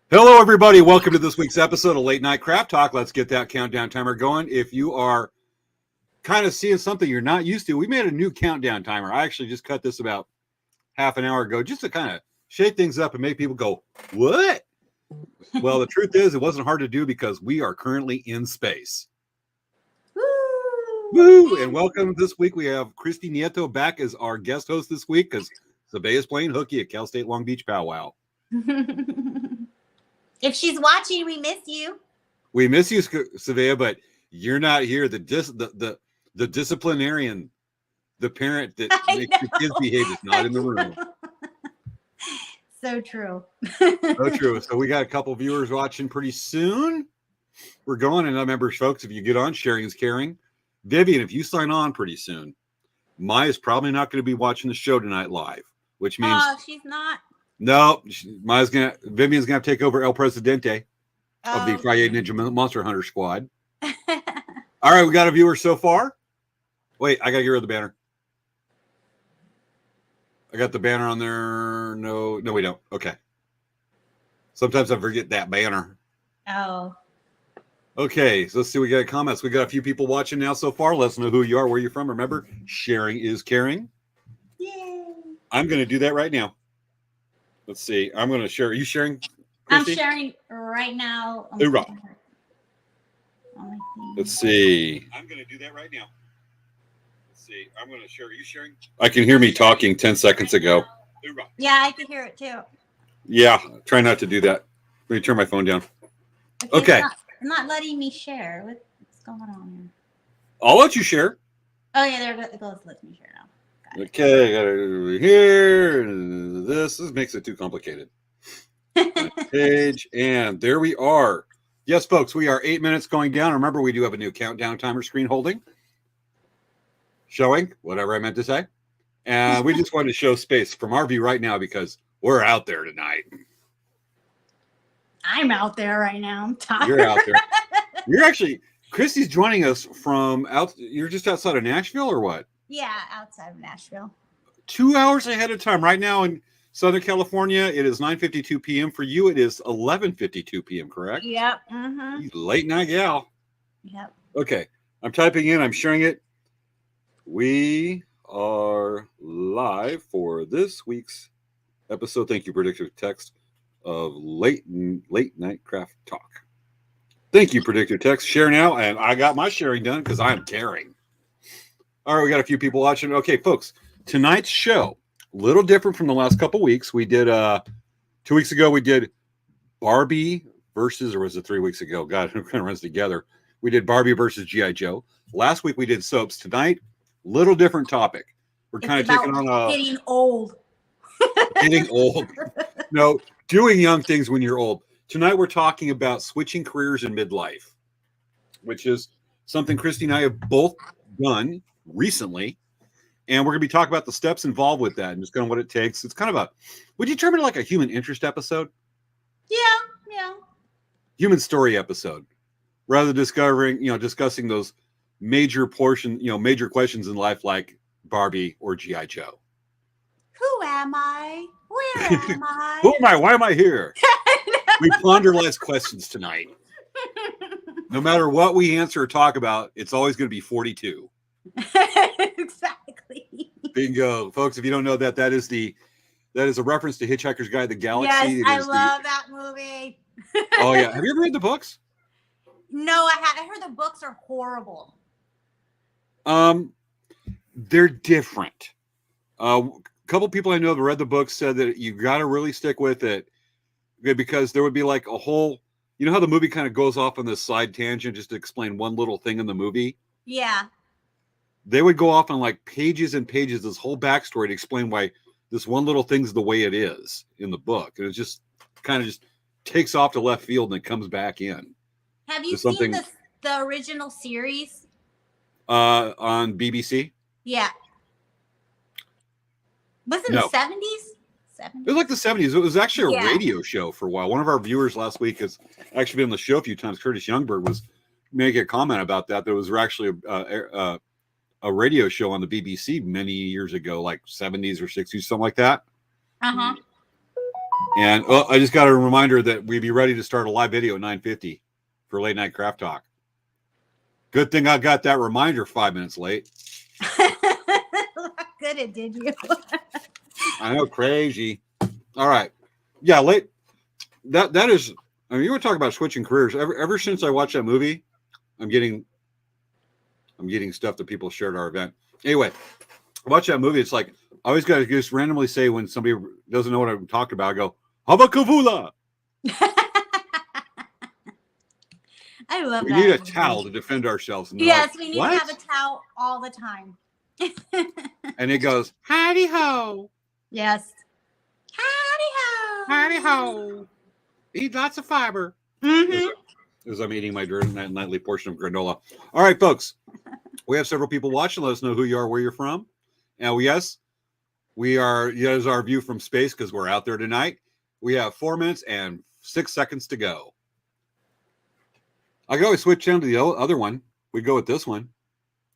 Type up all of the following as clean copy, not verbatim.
Hello, everybody. Welcome to this week's episode of Late Night Craft Talk. Let's get that countdown timer going. If you are kind of seeing something you're not used to, we made a new countdown timer. I actually just cut this about half an hour ago just to kind of shake things up and make people go, what? Well, the truth is it wasn't hard to do because we are currently in space. Woo! And welcome this week. We have Christy Nieto back as our guest host this week because Svea is playing hooky at Cal State Long Beach powwow. If she's watching, we miss you. We miss you, Svea, but you're not here. The disciplinarian, the parent that makes the kids behave is not in the room. So true. So true. So we got a couple viewers watching pretty soon. We're going, and remember, folks, if you get on, sharing is caring. Vivian, if you sign on pretty soon, Maya's probably not going to be watching the show tonight live, which means she's not. No, Vivian's gonna take over El Presidente of the Friday Ninja Monster Hunter Squad. All right, we got a viewer so far. Wait, I gotta get rid of the banner. I got the banner on there. No, we don't. Okay. Sometimes I forget that banner. Oh. Okay, so let's see. We got comments. We got a few people watching now so far. Let us know who you are, where you're from. Remember, sharing is caring. Yay. I'm gonna do that right now. Let's see. I'm going to share. Are you sharing, Christy? I'm sharing right now. Hoorah. Let's see. I'm going to do that right now. Let's see. I'm going to share. Are you sharing? I can hear me talking 10 seconds ago. Hoorah. Yeah, I can hear it too. Yeah. Try not to do that. Let me turn my phone down. Okay. It's not letting me share. What's going on here? I'll let you share. Oh, yeah. There it goes. Let me share now. Okay, I got it over here. This makes it too complicated. Page, and there we are. Yes, folks, we are 8 minutes going down. Remember, we do have a new countdown timer screen showing, whatever I meant to say. And we just wanted to show space from our view right now because we're out there tonight. I'm out there right now. I'm tired. You're out there. You're actually, Christy's joining us from you're just outside of Nashville or what? Yeah, outside of Nashville. 2 hours ahead of time. Right now in Southern California, it is 9:52 p.m. For you, it is 11:52 p.m., correct? Yep. Mm-hmm. You late night gal. Yep. Okay. I'm typing in. I'm sharing it. We are live for this week's episode. Thank you, Predictive Text of Late Night Craft Talk. Thank you, Predictive Text. Share now. And I got my sharing done because I'm caring. All right, we got a few people watching. Okay, folks, tonight's show, a little different from the last couple weeks. We did 2 weeks ago, we did Barbie versus, or was it 3 weeks ago? God, it kind of runs together. We did Barbie versus G.I. Joe. Last week we did soaps. Tonight, little different topic. We're kind of taking on getting old. Getting old. No, doing young things when you're old. Tonight we're talking about switching careers in midlife, which is something Christy and I have both done recently, and we're going to be talking about the steps involved with that and just kind of what it takes. It's kind of would you term it like a human interest episode? Yeah. Human story episode, rather than discussing those major questions in life like Barbie or G.I. Joe. Who am I? Where am I? Who am I? Why am I here? We ponder life's questions tonight. No matter what we answer or talk about, it's always going to be 42. Exactly. Bingo, folks! If you don't know that is a reference to Hitchhiker's Guide to the Galaxy. Yes, I love that movie. Oh yeah, have you ever read the books? No, I haven't. I heard the books are horrible. They're different. A couple people I know that read the book said that you got to really stick with it because there would be like a whole. You know how the movie kind of goes off on this side tangent just to explain one little thing in the movie? Yeah. They would go off on like pages and pages, this whole backstory to explain why this one little thing's the way it is in the book. And it just kind of just takes off to left field and it comes back in. Have you seen the original series? On BBC? Yeah. Was it in the 70s? It was like the 70s. It was actually a radio show for a while. One of our viewers last week has actually been on the show a few times. Curtis Youngberg was making a comment about that. There was actually a radio show on the BBC many years ago, like 70s or 60s, something like that. Uh-huh. And I just got a reminder that we'd be ready to start a live video at 9:50 for Late Night Craft Talk. Good thing I got that reminder 5 minutes late. Good it did you. I know, crazy. All right. Yeah, late. That is, I mean, you were talking about switching careers. Ever since I watched that movie, I'm getting stuff that people shared at our event. Anyway, watch that movie. It's like I always got to just randomly say when somebody doesn't know what I'm talking about, I go, Habakavula. I love We that. need a towel to defend ourselves. Yes, like, we need what? to have a towel all the time. And it goes, howdy ho. Yes. Howdy ho. Howdy ho. Eat lots of fiber. Mm-hmm. As I'm eating my nightly portion of granola. All right, folks. We have several people watching. Let us know who you are, where you're from. And yes, we are, here's our view from space because we're out there tonight. We have 4 minutes and 6 seconds to go. I could always switch down to the other one. We go with this one.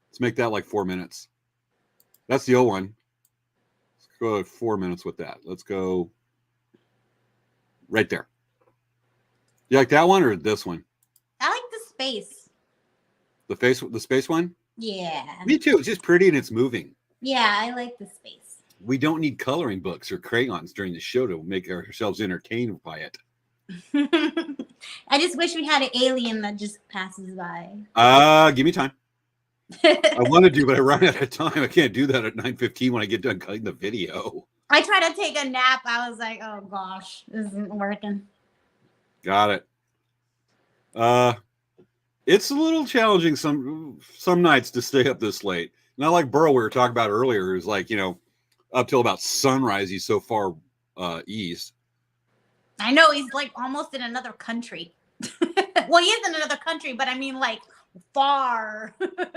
Let's make that like 4 minutes. That's the old one. Let's go at 4 minutes with that. Let's go right there. You like that one or this one? I like the space. The space one? Yeah. Me too. It's just pretty and it's moving. Yeah, I like the space. We don't need coloring books or crayons during the show to make ourselves entertained by it. I just wish we had an alien that just passes by. Give me time. I want to do, but I run out of time. I can't do that at 9:15 when I get done cutting the video. I tried to take a nap. I was like, oh gosh, this isn't working. Got it. It's a little challenging some nights to stay up this late. Not like Burl we were talking about earlier, is like, up till about sunrise, he's so far east. I know he's like almost in another country. Well, he is in another country, but I mean like far.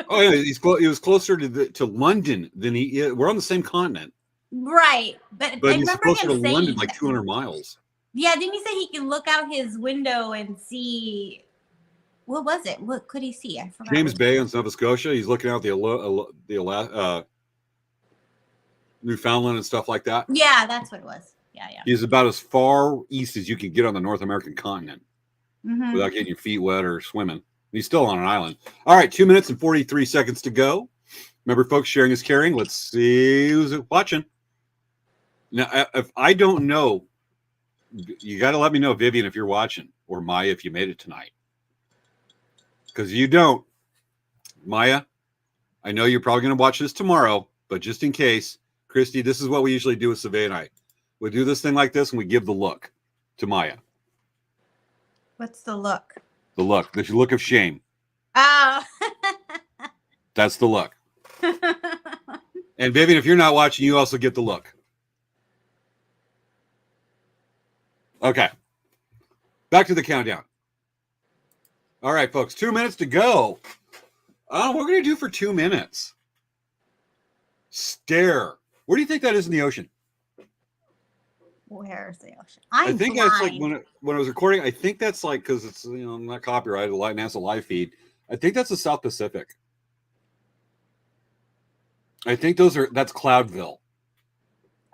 Oh yeah, he was closer to London than we're on the same continent. Right, but I he's remember closer to him saying London, like 200 miles. Yeah, didn't he say he can look out his window and see? What was it? What could he see? I forgot. James Bay in Nova Scotia. He's looking out the Newfoundland and stuff like that. Yeah, that's what it was. Yeah. He's about as far east as you can get on the North American continent without getting your feet wet or swimming. He's still on an island. All right, 2 minutes and 43 seconds to go. Remember, folks, sharing is caring. Let's see who's watching. Now, if I don't know, you got to let me know, Vivian, if you're watching, or Maya, if you made it tonight. Because you don't. Maya, I know you're probably going to watch this tomorrow, but just in case, Christy, this is what we usually do with Svea and I. We do this thing like this, and we give the look to Maya. What's the look? The look of shame. Oh. That's the look. And Vivian, if you're not watching, you also get the look. Okay. Back to the countdown. All right, folks, 2 minutes to go. What we're going to do for 2 minutes. Stare. Where do you think that is in the ocean? Where's the ocean? I think that's like when I was recording. I think that's like, because it's not copyrighted, NASA live feed. I think that's the South Pacific. I think that's Cloudville.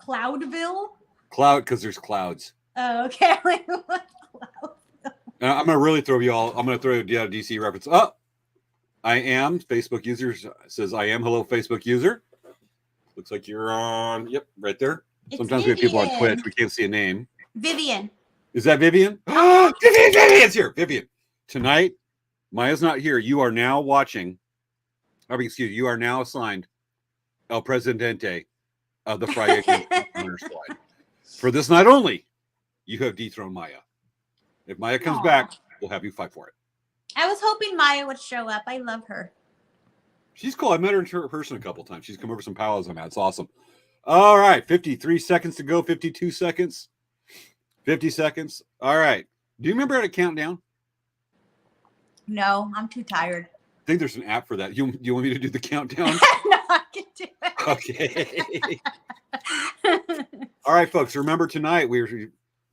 Cloudville? Cloud, because there's clouds. Oh, okay. I'm gonna really throw you all. I'm gonna throw a DC reference. Oh, I am Facebook user says I am. Hello, Facebook user. Looks like you're on. Yep, right there. It's Sometimes we have people on Twitch. We can't see a name. Vivian. Is that Vivian? Vivian's here. Vivian. Tonight, Maya's not here. You are now watching. You are now assigned El Presidente of the Friday Winner Squad. For this night only, you have dethroned Maya. If Maya comes back, we'll have you fight for it. I was hoping Maya would show up. I love her. She's cool. I met her in person a couple times. She's come over some powwows I'm at. It's awesome. All right. 53 seconds to go. 52 seconds. 50 seconds. All right. Do you remember how to count down? No, I'm too tired. I think there's an app for that. You want me to do the countdown? No, I can do it. Okay. All right, folks. Remember tonight we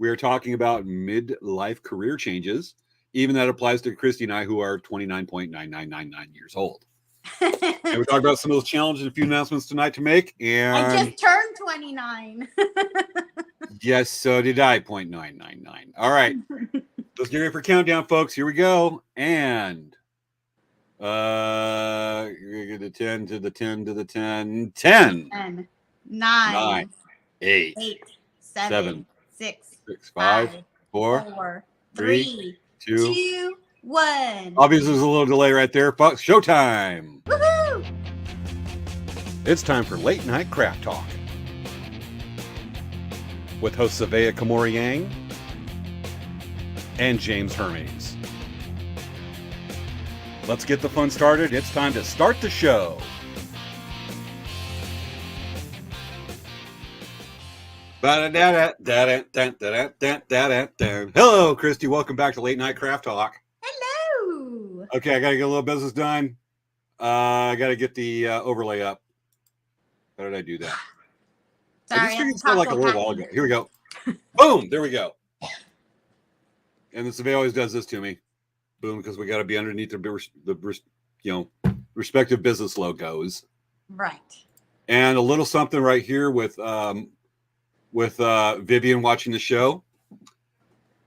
are talking about midlife career changes. Even that applies to Christy and I, who are 29.9999 years old. And we talked about some of those challenges and a few announcements tonight to make. And I just turned 29. Yes, so did I. 0.999. All right. Let's get ready for countdown, folks. Here we go. And the 10 to the 10 to the 10. 10. 10, 9. 8. 8, 7. 7, 6, 5. 5, 4. 4, 3. 3, 2. 2, 1. Obviously, there's a little delay right there, folks. Showtime. Woohoo! It's time for Late Night Craft Talk with hosts Svea Kamori Yang and James Hermes. Let's get the fun started. It's time to start the show. Hello, Christy. Welcome back to Late Night Craft Talk. Hello. Okay, I got to get a little business done. I got to get the overlay up. How did I do that? Sorry, I just figured it like a little while ago. Here we go. Boom! There we go. And the survey always does this to me. Boom, because we got to be underneath the respective business logos. Right. And a little something right here with Vivian watching the show.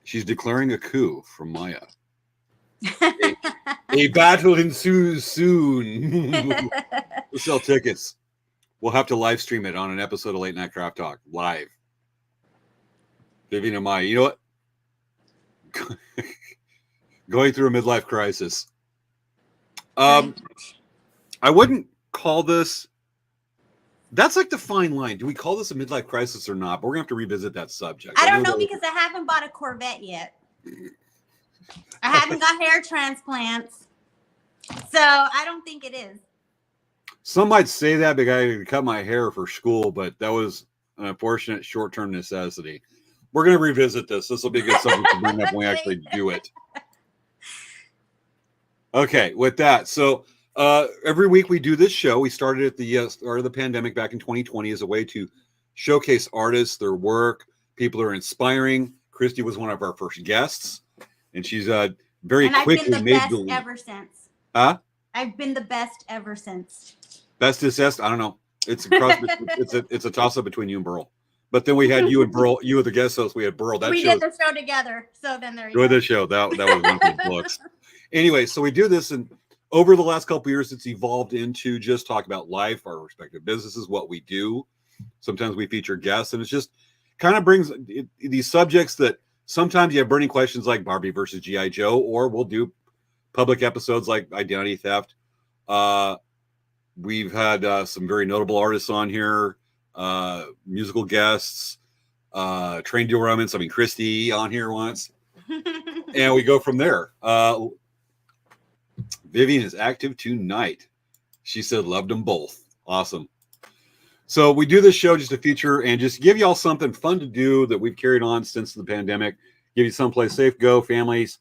She's declaring a coup from Maya. A battle ensues soon. We'll sell tickets. We'll have to live stream it on an episode of Late Night Craft Talk live. Vivian and Maya, you know what? Going through a midlife crisis. I wouldn't call this. That's like the fine line. Do we call this a midlife crisis or not? But we're gonna have to revisit that subject. I don't know because I haven't bought a Corvette yet. I haven't got hair transplants, so I don't think it is. Some might say that because I had to cut my hair for school, but that was an unfortunate short-term necessity. We're going to revisit this. This will be a good subject to bring up when we actually do it. Okay, with that. So every week we do this show. We started at the start of the pandemic back in 2020 as a way to showcase artists, their work. People are inspiring. Christy was one of our first guests, and she's very quickly I've been the made best ever since. Huh? I've been the best ever since. Bestest? I don't know. It's a cross. it's a toss up between you and Burl. But then we had you and Burl. You were the guest host. We had Burl. We did the show together. So then there you go. With the show that was one of the books. Anyway, so we do this, and over the last couple of years, it's evolved into just talk about life, our respective businesses, what we do. Sometimes we feature guests, and it's just kind of brings these subjects that sometimes you have burning questions like Barbie versus G.I. Joe, or we'll do public episodes like identity theft. We've had some very notable artists on here, musical guests, train derailments. I mean, Christy on here once, and we go from there. Vivian is active tonight. She said loved them both. Awesome. So we do this show just to feature and just give y'all something fun to do that we've carried on since the pandemic. Give you someplace safe, go, families.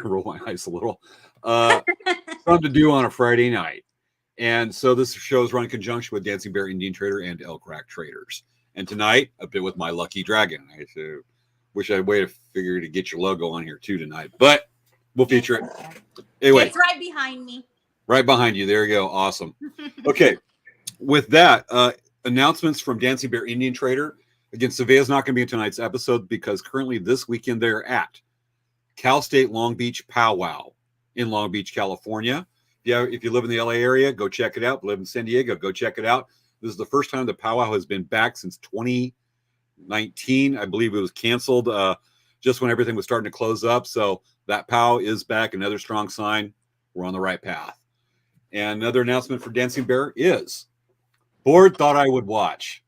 Roll my eyes a little. Fun to do on a Friday night. And so this show is run in conjunction with Dancing Bear Indian Trader and Elk Rack Traders. And tonight, a bit with My Lucky Dragon. I wish I had a way to figure to get your logo on here too tonight, but we'll feature it. Anyway, it's right behind me. Right behind you. There you go. Awesome. Okay. With that, announcements from Dancing Bear Indian Trader. Again, Svea is not going to be in tonight's episode because currently this weekend they're at Cal State Long Beach Powwow in Long Beach, California. Yeah, if you live in the LA area, go check it out. Live in San Diego, go check it out. This is the first time the powwow has been back since 2019. I believe it was canceled just when everything was starting to close up. So that powwow is back. Another strong sign. We're on the right path. And another announcement for Dancing Bear is Board Thought I Would Watch.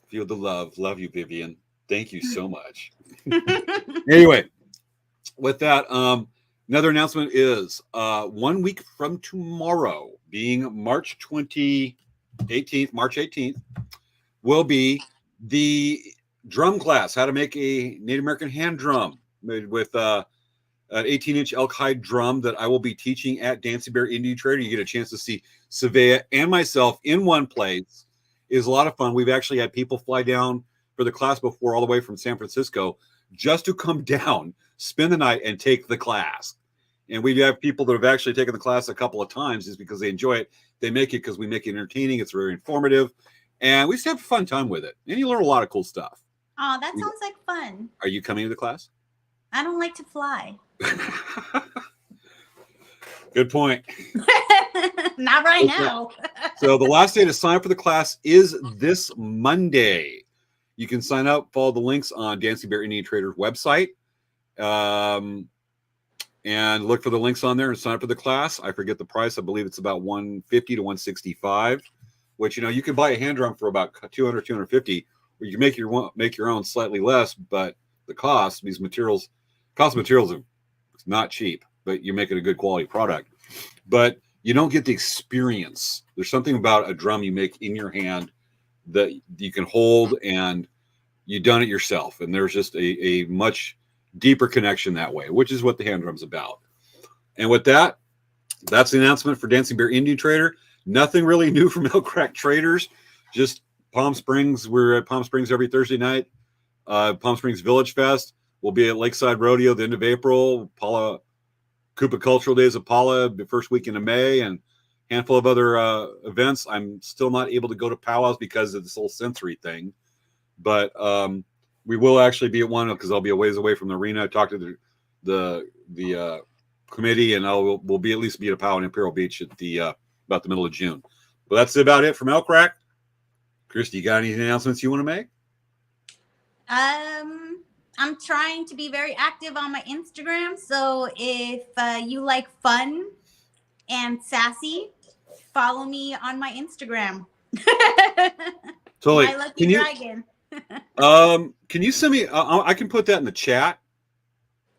Feel the love. Love you, Vivian. Thank you so much. Anyway, with that, another announcement is 1 week from tomorrow, being March 18th, will be the drum class, how to make a Native American hand drum made with an 18-inch elk hide drum that I will be teaching at Dancing Bear Indian Trader. You get a chance to see Svea and myself in one place. It is a lot of fun. We've actually had people fly down for the class before all the way from San Francisco just to come down, spend the night, and take the class. And we have people that have actually taken the class a couple of times just because they enjoy it. They make it because we make it entertaining. It's very informative. And we just have a fun time with it. And you learn a lot of cool stuff. Oh, that sounds like fun. Are you coming to the class? I don't like to fly. Good point. Not right now. So the last day to sign up for the class is this Monday. You can sign up, follow the links on Dancing Bear Indian Trader's website, and look for the links on there and sign up for the class. I forget the price. I believe it's about $150 to $165, which, you can buy a hand drum for about $200, $250, or you can make your own slightly less, but the cost of materials are not cheap, but you're making a good quality product. But you don't get the experience. There's something about a drum you make in your hand that you can hold, and you've done it yourself. And there's just a much deeper connection that way, which is what the hand drum's about. And with that, that's the announcement for Dancing Bear Indian Trader. Nothing really new from Elk Crack Traders, just Palm Springs. We're at Palm Springs every Thursday night. Palm Springs Village Fest. We'll be at Lakeside Rodeo the end of April. Koopa Cultural Days of Paula the first weekend of May, and a handful of other events. I'm still not able to go to powwows because of this whole sensory thing, but we will actually be at one because I'll be a ways away from the arena. I talked to the committee, and we'll be at least be at a powwow in Imperial Beach at about the middle of June. But that's about it from Elk Crack. Christy, you got any announcements you want to make? I'm trying to be very active on my Instagram. So if you like fun and sassy, follow me on my Instagram. Totally. My lucky dragon. Can you send me? I can put that in the chat.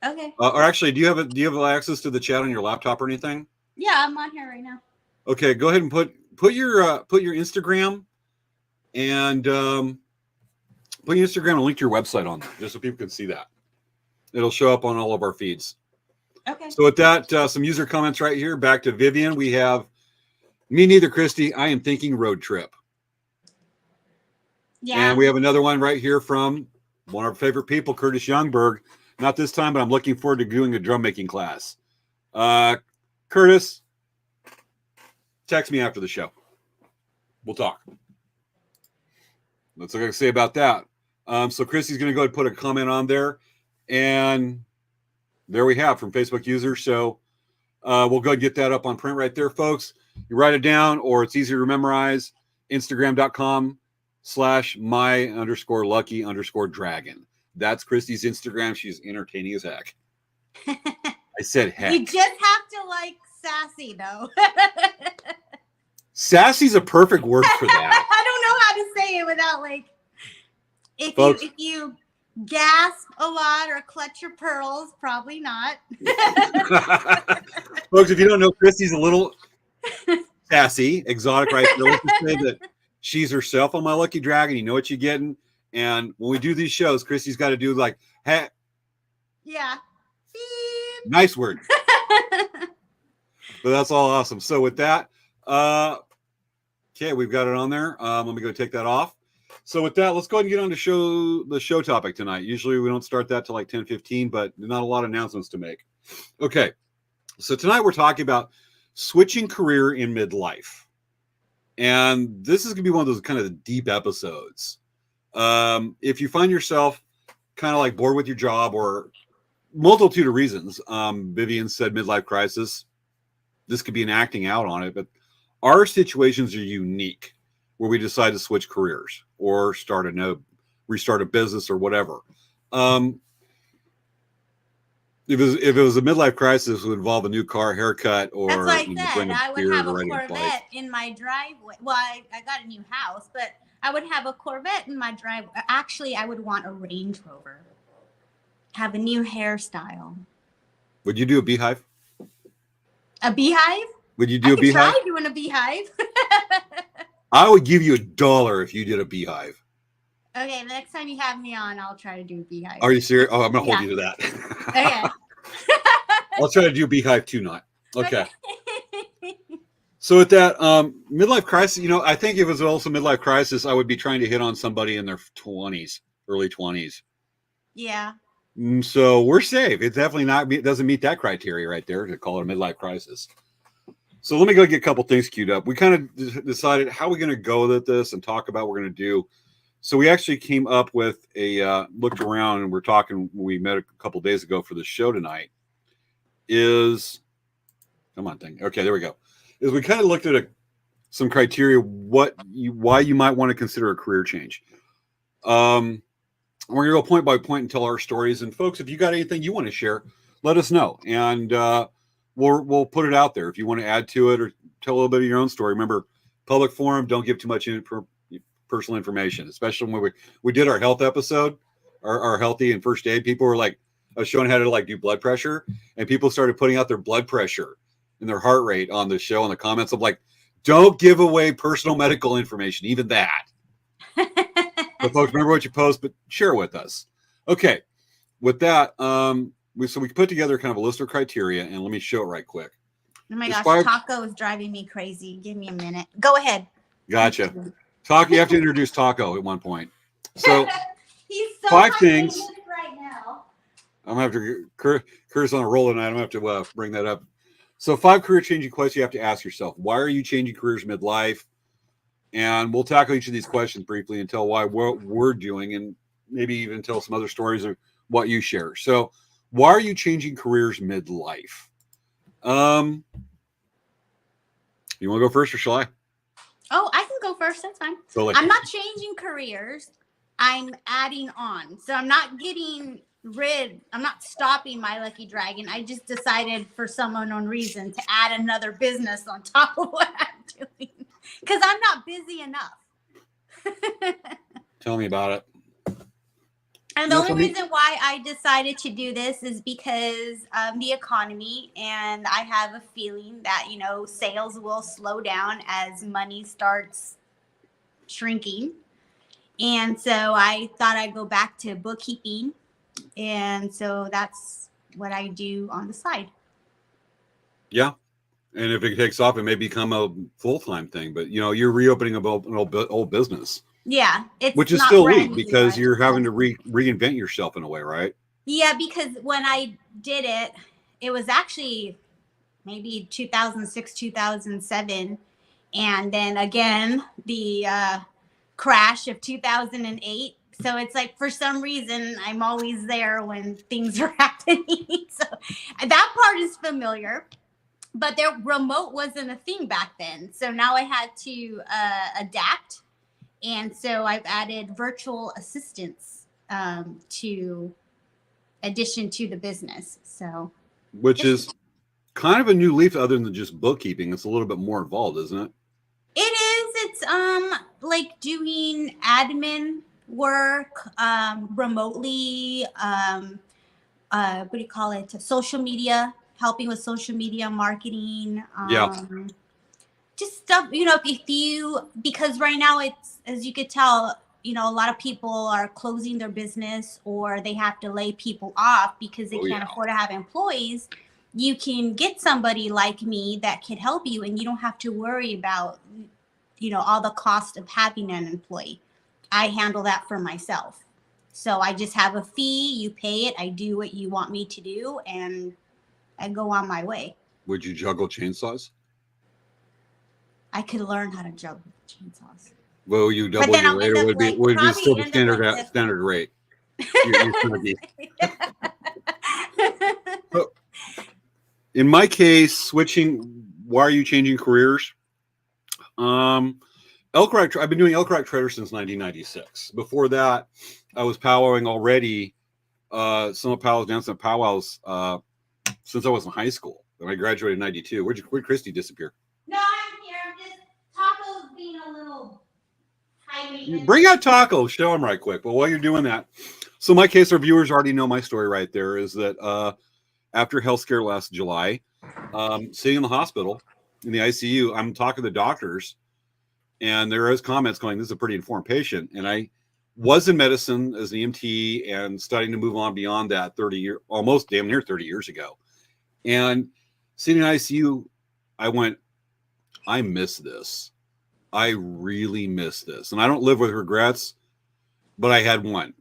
Okay. Or actually, do you have access to the chat on your laptop or anything? Yeah, I'm on here right now. Okay, go ahead and put your Instagram and put your Instagram and link to your website on there, just so people can see that. It'll show up on all of our feeds. Okay. So with that, some user comments right here. Back to Vivian. We have, me neither, Christy. I am thinking road trip. Yeah. And we have another one right here from one of our favorite people, Curtis Youngberg. Not this time, but I'm looking forward to doing a drum making class. Curtis, text me after the show. We'll talk. That's what I got to say about that. So Christy's going to go ahead and put a comment on there. And there we have from Facebook users. So we'll go ahead and get that up on print right there, folks. You write it down, or it's easy to memorize. Instagram.com/my_lucky_dragon. That's Christy's Instagram. She's entertaining as heck. I said heck. You just have to like sassy, though. Sassy's a perfect word for that. I don't know how to say it without if you gasp a lot or clutch your pearls, probably not. Folks, if you don't know, Christy's a little sassy, exotic right there. Let's just say that she's herself on My Lucky Dragon. You know what you're getting. And when we do these shows, Christy's got to do hey. Yeah. Beep. Nice word. But that's all awesome. So with that, okay, we've got it on there. Let me go take that off. So with that, let's go ahead and get on to the show topic tonight. Usually we don't start that till 10:15, but not a lot of announcements to make. Okay, so tonight we're talking about switching career in midlife. And this is going to be one of those kind of the deep episodes. If you find yourself kind of bored with your job or multitude of reasons, Vivian said midlife crisis, this could be an acting out on it, but our situations are unique where we decide to switch careers or restart a business or whatever. If it was a midlife crisis, it would involve a new car, haircut, or that's what I said. I would have a Corvette in my driveway. Well, I got a new house, but I would have a Corvette in my driveway. Actually, I would want a Range Rover. Have a new hairstyle. Would you do a beehive? A beehive? Would you do a beehive? I could try doing a beehive. I would give you $1 if you did a beehive. Okay, the next time you have me on, I'll try to do a beehive. Are you serious? Oh, I'm going to hold you to that. Okay. I'll try to do beehive too, not. Okay. So with that, midlife crisis, I think if it was also midlife crisis, I would be trying to hit on somebody in their 20s, early 20s. Yeah. So we're safe. It's definitely not, it doesn't meet that criteria right there to call it a midlife crisis. So let me go get a couple things queued up. We kind of decided how we're going to go with this and talk about what we're going to do. So we actually came up with looked around and we're talking, we met a couple days ago for the show tonight, come on thing. Okay, there we go. Is we kind of looked at some criteria, why you might want to consider a career change. We're going to go point by point and tell our stories. And folks, if you got anything you want to share, let us know. And we'll put it out there. If you want to add to it or tell a little bit of your own story, remember, public forum, don't give too much personal information, especially when we did our health episode, our healthy and first aid. People were like, I was showing how to do blood pressure, and people started putting out their blood pressure and their heart rate on the show in the comments. I'm like, don't give away personal medical information, even that. But folks, remember what you post, but share with us. Okay, with that, we put together kind of a list of criteria, and let me show it right quick. Oh my gosh, Taco is driving me crazy. Give me a minute. Go ahead. Gotcha. Taco, you have to introduce Taco at one point. So he's so 5 things right now. I'm gonna have to Kurt's on a roll tonight. I'm gonna have to bring that up. So 5 career changing questions you have to ask yourself. Why are you changing careers midlife? And we'll tackle each of these questions briefly and tell why what we're doing, and maybe even tell some other stories of what you share. So why are you changing careers midlife? You want to go first or shall I? Oh, I can go first. That's fine. I'm not changing careers. I'm adding on. So I'm not I'm not stopping my lucky dragon. I just decided for some unknown reason to add another business on top of what I'm doing because I'm not busy enough. Tell me about it. And the only reason why I decided to do this is because of the economy. And I have a feeling that, sales will slow down as money starts shrinking. And so I thought I'd go back to bookkeeping. And so that's what I do on the side. Yeah. And if it takes off, it may become a full-time thing. But, you're reopening an old business. Yeah. Which is still neat because you're having to reinvent yourself in a way, right? Yeah, because when I did it, it was actually maybe 2006, 2007. And then again, the crash of 2008. So it's like, for some reason, I'm always there when things are happening. So that part is familiar. But their remote wasn't a thing back then. So now I had to adapt. And so I've added virtual assistants to addition to the business. So, which is kind of a new leaf other than just bookkeeping. It's a little bit more involved, isn't it? It is. It's like doing admin work remotely. What do you call it? Social media, helping with social media marketing. Just stuff, because right now it's, as you could tell, a lot of people are closing their business or they have to lay people off because they can't afford to have employees. You can get somebody like me that can help you and you don't have to worry about, all the cost of having an employee. I handle that for myself. So I just have a fee, you pay it, I do what you want me to do, and I go on my way. Would you juggle chainsaws? I could learn how to juggle chainsaws. Well, you double your rate, or would be still the standard rate? In my case, why are you changing careers? Elk Rock. I've been doing Elk Rock Treader since 1996. Before that, I was powwowing already. Some of powwows, dancing at powwows since I was in high school. When I graduated in '92. Where'd Christy disappear? No, I'm here. I'm just Taco's being a little high. Bring out Taco. Show him right quick. But while you're doing that, so in my case, our viewers already know my story right there. Is that after health scare last July, sitting in the hospital in the ICU, I'm talking to the doctors, and there is comments going, "This is a pretty informed patient." And I was in medicine as an EMT and starting to move on beyond that almost damn near 30 years ago. And sitting in ICU, I went, I miss this. I really miss this. And I don't live with regrets, but I had one.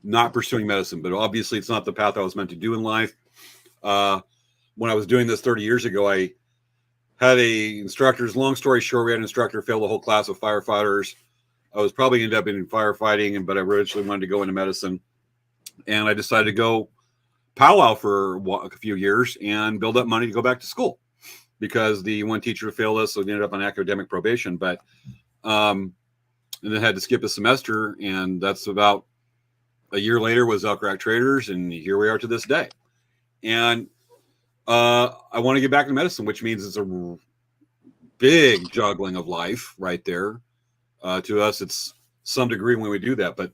Not pursuing medicine, but obviously it's not the path I was meant to do in life. When I was doing this 30 years ago, I had a instructor's, long story short, we had an instructor fail the whole class of firefighters. I was probably ended up in firefighting, but I originally wanted to go into medicine. And I decided to go powwow for a few years and build up money to go back to school because the one teacher failed us, so we ended up on academic probation. But and then had to skip a semester, and that's about a year later was Elk Rock Traders, and here we are to this day. And I want to get back to medicine, which means it's a big juggling of life right there. To us, it's some degree when we do that, but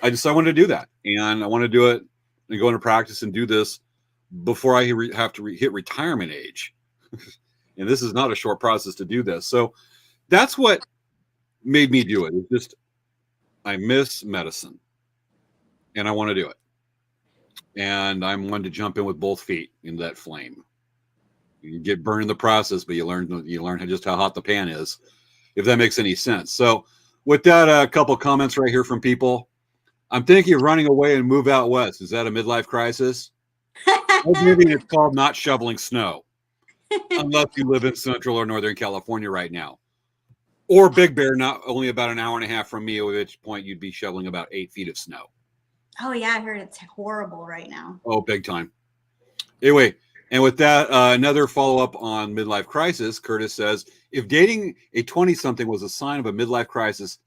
I wanted to do that, and I want to do it and go into practice and do this before I have to hit retirement age. And this is not a short process to do this. So that's what made me do it. It's just, I miss medicine and I want to do it. And I'm one to jump in with both feet in that flame. You get burned in the process, but you learn just how hot the pan is, if that makes any sense. So with that, a couple comments right here from people. I'm thinking of running away and move out west. Is that a midlife crisis? Maybe it's called not shoveling snow, unless you live in Central or Northern California right now. Or Big Bear, not only about an hour and a half from me, at which point you'd be shoveling about 8 feet of snow. Oh, yeah, I heard it's horrible right now. Oh, big time. Anyway, and with that, another follow-up on midlife crisis, Curtis says, if dating a 20-something was a sign of a midlife crisis,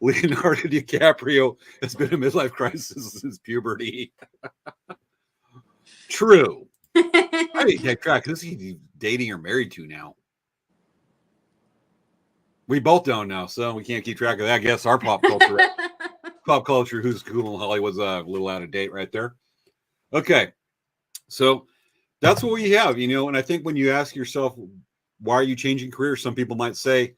Leonardo DiCaprio has been a midlife crisis since puberty. True. I didn't get track. Who's he dating or married to now? We both don't know, so we can't keep track of that. I guess our pop culture, who's cool in Hollywood's a little out of date right there. Okay, so that's what we have, and I think when you ask yourself, why are you changing careers? Some people might think,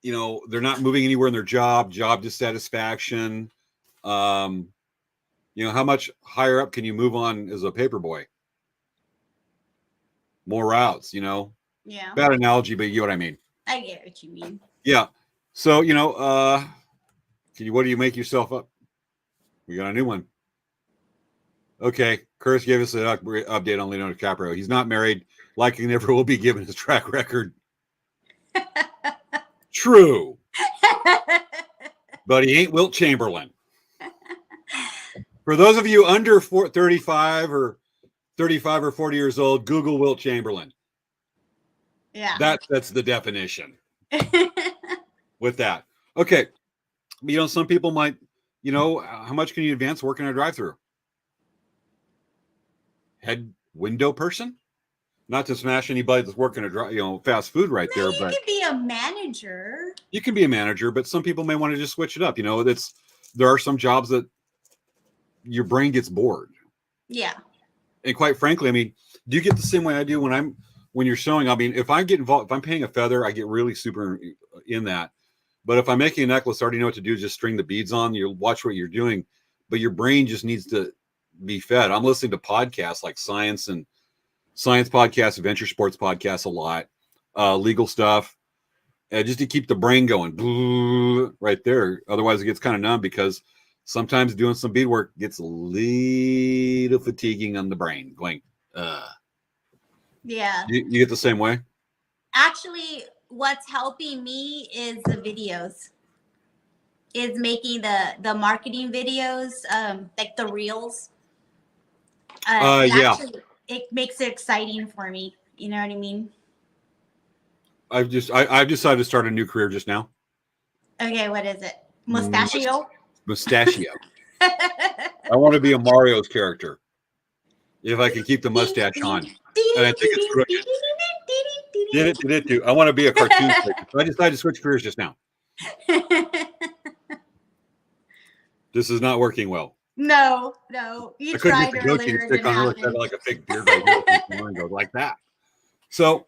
they're not moving anywhere in their job dissatisfaction. How much higher up can you move on as a paper boy? More routes, Yeah. Bad analogy, but you get what I mean. I get what you mean. Yeah. So, what do you make yourself up? We got a new one. Okay. Curtis gave us an update on Leonardo DiCaprio. He's not married, likely never will be given his track record. True. But he ain't Wilt Chamberlain. For those of you under 35 or 40 years old, Google Wilt Chamberlain. Yeah. That's the definition. With that. Okay. Some people might, how much can you advance working a drive-through? Head window person? Not to smash anybody that's working a fast food right there, but you can be a manager. You can be a manager, but some people may want to just switch it up. There are some jobs that your brain gets bored. Yeah. And quite frankly, do you get the same way I do when you're sewing? If I get involved, if I'm painting a feather, I get really super in that. But if I'm making a necklace, I already know what to do. Just string the beads on. You watch what you're doing, but your brain just needs to be fed. I'm listening to podcasts like science podcasts, adventure sports podcasts a lot, legal stuff, just to keep the brain going right there. Otherwise, it gets kind of numb because sometimes doing some beadwork gets a little fatiguing on the brain. Going, Yeah. You get the same way? Actually, what's helping me is the videos. Is making the marketing videos, like the reels. Yeah. Actually, it makes it exciting for me. You know what I mean? I've decided to start a new career just now. Okay, what is it? Mustachio? Mustachio. I want to be a Mario's character. If I can keep the mustache on. And I think it's crooked. I want to be a cartoon character. So I decided to switch careers just now. This is not working well. No. You tried earlier. Stick on her like a big beard right here and go like that. So,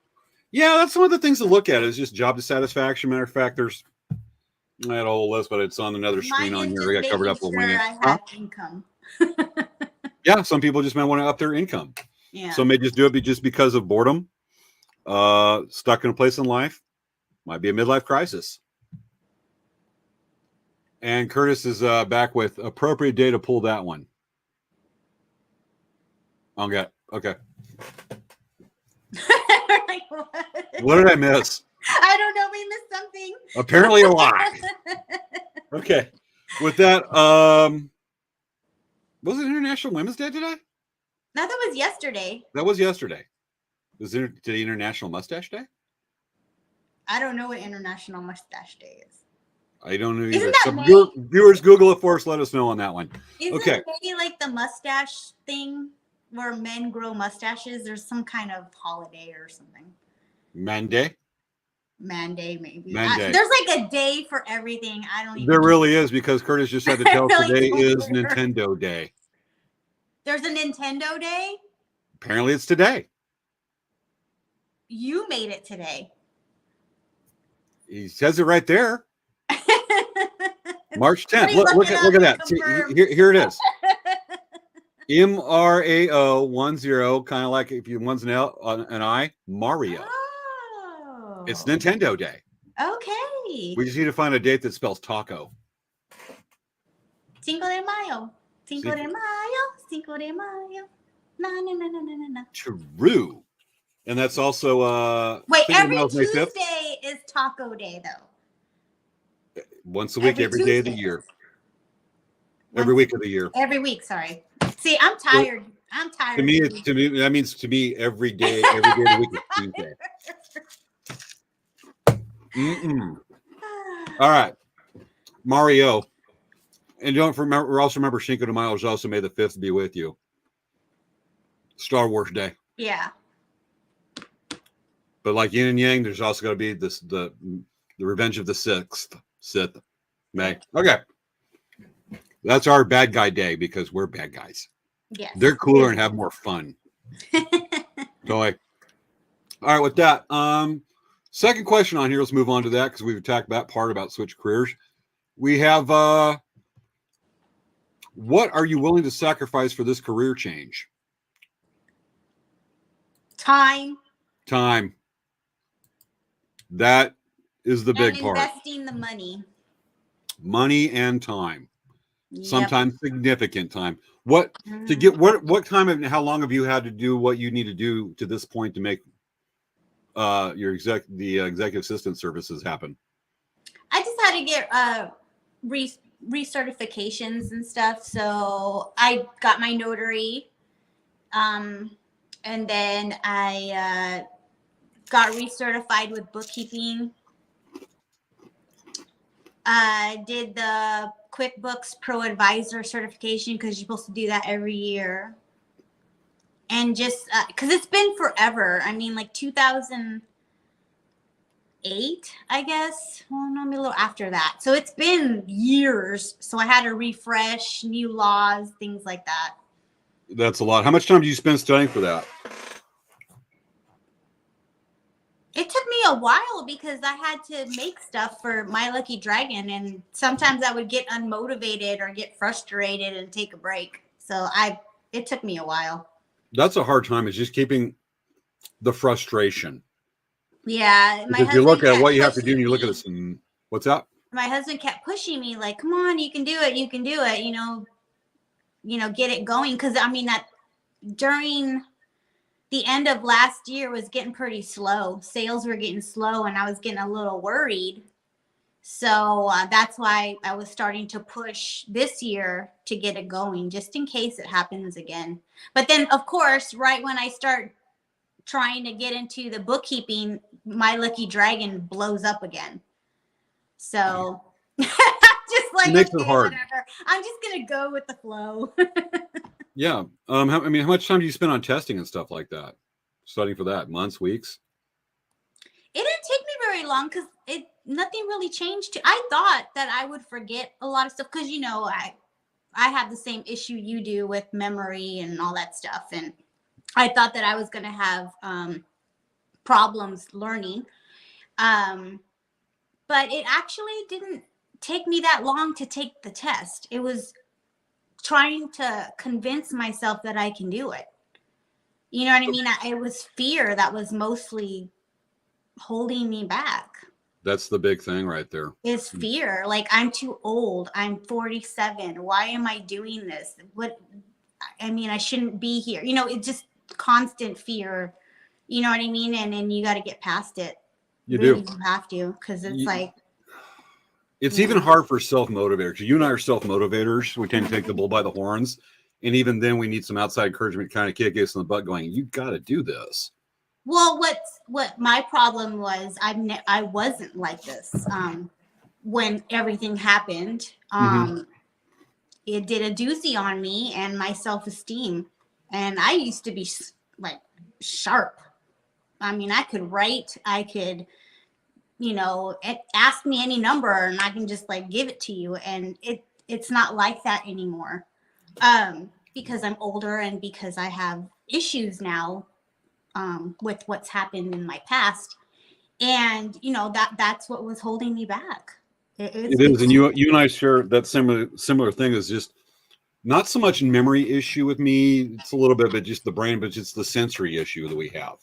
yeah, that's one of the things to look at is just job dissatisfaction. Matter of fact, I had a whole list, but it's on another screen on here. We got covered up a minute. I have income. Yeah, some people just might want to up their income. Yeah. Some may just do it just because of boredom, stuck in a place in life. Might be a midlife crisis. And Curtis is back with appropriate day to pull that one. Okay. Like, what did I miss? I don't know. We missed something. Apparently a lot. Okay. With that, was it International Women's Day today? No, that was yesterday. That was yesterday. Was it today International Mustache Day? I don't know what International Mustache Day is. I don't know either. So viewers, Google it for us. Let us know on that one. Isn't it maybe like the mustache thing where men grow mustaches? There's some kind of holiday or something. Man Day? Man Day, maybe. Man Day. There's like a day for everything. I don't even There really is, because Curtis just had to tell us really today is Nintendo Day. There's a Nintendo Day? Apparently it's today. You made it today. He says it right there. March 10th. Look at that. See, here it is. MRAO10, kind of like if you one's an L, an I, Mario. Oh. It's Nintendo Day. Okay. We just need to find a date that spells taco. Cinco de Mayo. Cinco de Mayo. Cinco de Mayo. Na na na na na na. True. And that's also wait, every Tuesday is Taco Day though. Once a week, every day of the year. Every week of the year. Every week, sorry. See, I'm tired. I'm tired. To me, that means to me every day of the week is Tuesday. All right. Mario. And don't also remember Cinco de Mayo is also May the 5th be with you. Star Wars Day. Yeah. But like yin and yang, there's also going to be the Revenge of the Sith. May. Okay. That's our bad guy day because we're bad guys. Yes. They're cooler and have more fun. So like, all right, with that, second question on here, let's move on to that because we've attacked that part about switch careers. We have what are you willing to sacrifice for this career change? Time. That is the big part. Investing the money. Money and time. Yep. Sometimes significant time. What time and how long have you had to do what you need to do to this point to make the executive assistant services happen? I just had to get recertifications and stuff. So I got my notary, and then I got recertified with bookkeeping. Did the QuickBooks Pro Advisor certification because you're supposed to do that every year. And just because it's been forever. I mean, like 2008, I guess. Well, no, maybe a little after that. So it's been years. So I had to refresh new laws, things like that. That's a lot. How much time do you spend studying for that? It took me a while because I had to make stuff for My Lucky Dragon, and sometimes I would get unmotivated or get frustrated and take a break. So it took me a while. That's a hard time. Is just keeping the frustration. Yeah. If you look at what you have to do and you look at this, and what's that? My husband kept pushing me like, come on, you can do it. You can do it. Get it going. Cause I mean that during the end of last year was getting pretty slow. Sales were getting slow and I was getting a little worried. So that's why I was starting to push this year to get it going just in case it happens again. But then, of course, right when I start trying to get into the bookkeeping, My Lucky Dragon blows up again. So just like, it makes it hard. Whatever. I'm just going to go with the flow. Yeah. How much time do you spend on testing and stuff like that? Studying for that? Months, weeks? It didn't take me very long because nothing really changed. I thought that I would forget a lot of stuff because, I have the same issue you do with memory and all that stuff. And I thought that I was going to have problems learning. But it actually didn't take me that long to take the test. It was trying to convince myself that I can do it. You know what I mean? It was fear that was mostly holding me back. That's the big thing right there. Is fear. Like, I'm too old. I'm 47. Why am I doing this? I shouldn't be here. It's just constant fear, You know what I mean? And then you got to get past it. You really, do. You have to, because it's like. It's even hard for self-motivators. You and I are self-motivators. We tend to take the bull by the horns. And even then we need some outside encouragement to kind of kick us in the butt going, you got to do this. Well, what my problem was, I wasn't like this. When everything happened, it did a doozy on me and my self-esteem. And I used to be like sharp. I mean, I could write, I could, ask me any number and I can just like give it to you. And it's not like that anymore. Because I'm older and because I have issues now, with what's happened in my past. And, that's what was holding me back. It is. And you and I share that similar thing. Is just not so much memory issue with me. It's a little bit, but just the brain, but just the sensory issue that we have.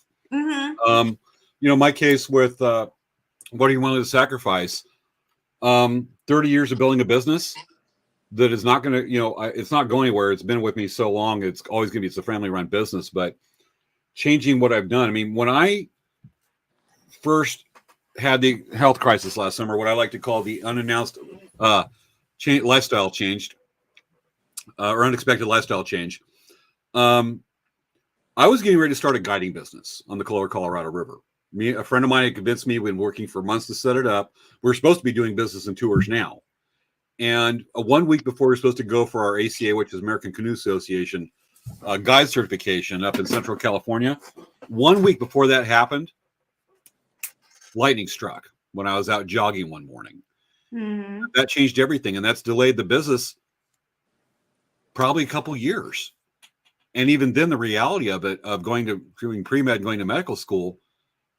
My case with, what do you want to sacrifice? 30 years of building a business that is not going to, it's not going anywhere. It's been with me so long. It's always going to be, it's a family run business, but changing what I've done. I mean, when I first had the health crisis last summer, what I like to call the unannounced lifestyle changed, or unexpected lifestyle change. I was getting ready to start a guiding business on the Lower Colorado River. A friend of mine had convinced me. We've been working for months to set it up. We're supposed to be doing business and tours now. And 1 week before we're supposed to go for our ACA, which is American Canoe Association, guide certification up in Central California, 1 week before that happened, lightning struck when I was out jogging one morning. That changed everything. And that's delayed the business probably a couple years. And even then, the reality of it, of doing pre-med, going to medical school,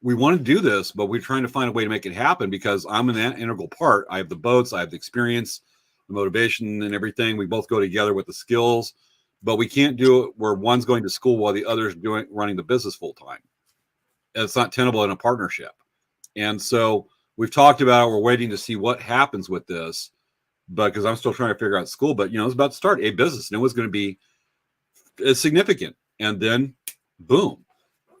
we want to do this, but we're trying to find a way to make it happen because I'm an integral part. I have the boats, I have the experience, the motivation and everything. We both go together with the skills, but we can't do it where one's going to school while the other's running the business full time. It's not tenable in a partnership. And so we've talked about it. We're waiting to see what happens with this, but because I'm still trying to figure out school, but it's about to start a business and it was going to be significant. And then boom,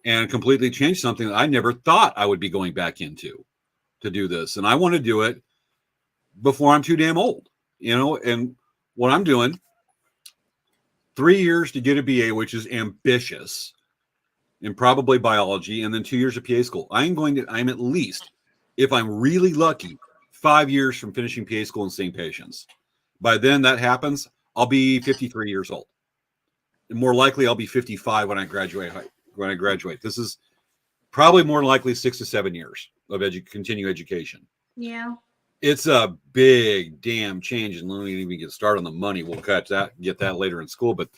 and completely change something that I never thought I would be going back into to do this. And I want to do it before I'm too damn old, and what I'm doing, 3 years to get a BA, which is ambitious, and probably biology, and then 2 years of PA school. I'm at least, if I'm really lucky, 5 years from finishing PA school and seeing patients. By then that happens, I'll be 53 years old. And more likely I'll be 55 when I graduate. This is probably more likely 6 to 7 years of continuing education. Yeah. It's a big damn change, and let me even get started on the money. We'll get that later in school, but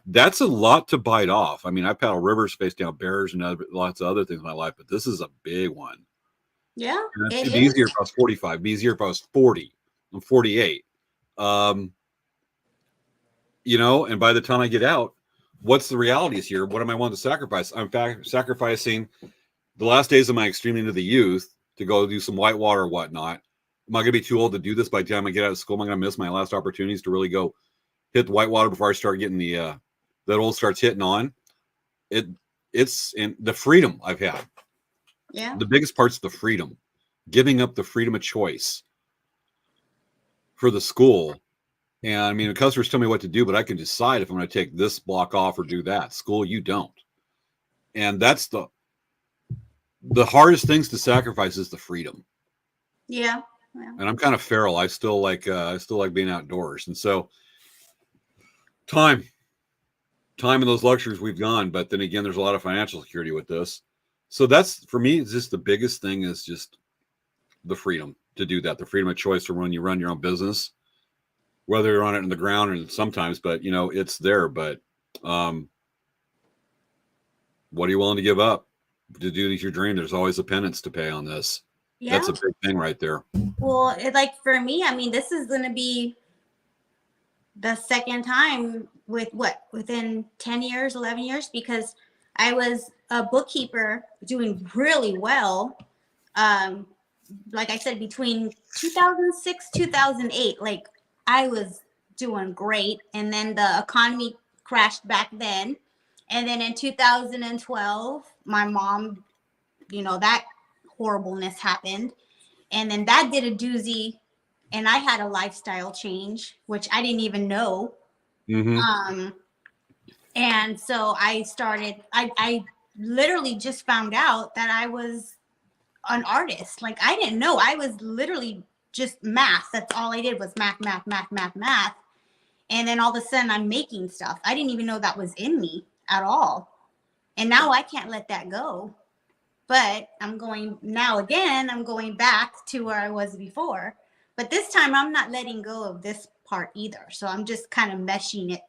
that's a lot to bite off. I mean, I paddle rivers, face down bears, and lots of other things in my life, but this is a big one. Yeah, it'd be easier if I was 45. It'd be easier if I was 40. I'm 48. And by the time I get out, what's the realities here? What am I willing to sacrifice? I'm sacrificing the last days of my extremely into the youth to go do some whitewater or whatnot. Am I going to be too old to do this by the time I get out of school? Am I going to miss my last opportunities to really go hit the whitewater before I start getting that old starts hitting on? It's in the freedom I've had. Yeah. The biggest part's the freedom, giving up the freedom of choice for the school. And I mean, the customers tell me what to do, but I can decide if I'm going to take this block off or do that. School, you don't. And that's the hardest things to sacrifice is the freedom. Yeah. And I'm kind of feral. I still like being outdoors. And so time and those luxuries we've gone, but then again, there's a lot of financial security with this. So that's, for me, it's just the biggest thing is just the freedom to do that. The freedom of choice for when you run your own business, whether you're on it in the ground or sometimes, but it's there. But what are you willing to give up to do your dream? There's always a penance to pay on this. Yeah. That's a big thing right there. Well, for me, I mean, this is going to be the second time within 10 years, 11 years, because I was a bookkeeper doing really well. Like I said, between 2006, 2008, I was doing great. And then the economy crashed back then. And then in 2012, my mom, that horribleness happened. And then that did a doozy. And I had a lifestyle change, which I didn't even know. Mm-hmm. And so I literally just found out that I was an artist. Like, I didn't know. I was literally just math. That's all I did was math. And then all of a sudden I'm making stuff. I didn't even know that was in me at all. And now I can't let that go. But I'm going back to where I was before. But this time I'm not letting go of this part either. So I'm just kind of meshing it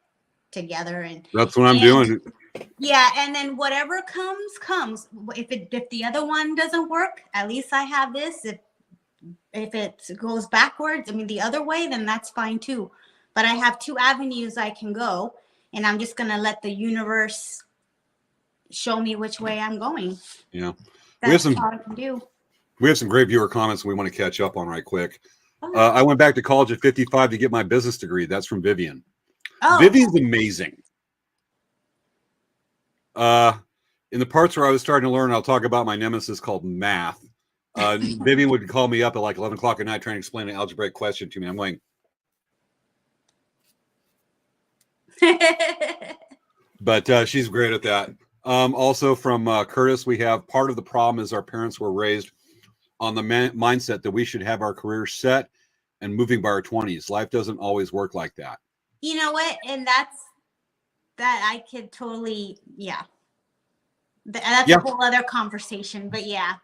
together. And that's what I'm doing. Yeah. And then whatever comes. If the other one doesn't work, at least I have this. If it goes backwards, the other way, then that's fine too. But I have 2 avenues I can go, and I'm just going to let the universe show me which way I'm going. Yeah. That's all I can do. We have some great viewer comments we want to catch up on right quick. I went back to college at 55 to get my business degree. That's from Vivian. Oh. Vivian's amazing. In the parts where I was starting to learn, I'll talk about my nemesis called math. Vivian would call me up at like 11 o'clock at night trying to explain an algebraic question to me. I'm going, but she's great at that. Also from Curtis, we have part of the problem is our parents were raised on the mindset that we should have our career set and moving by our 20s. Life doesn't always work like that. You know what? And that I could totally, that's a whole other conversation, but yeah.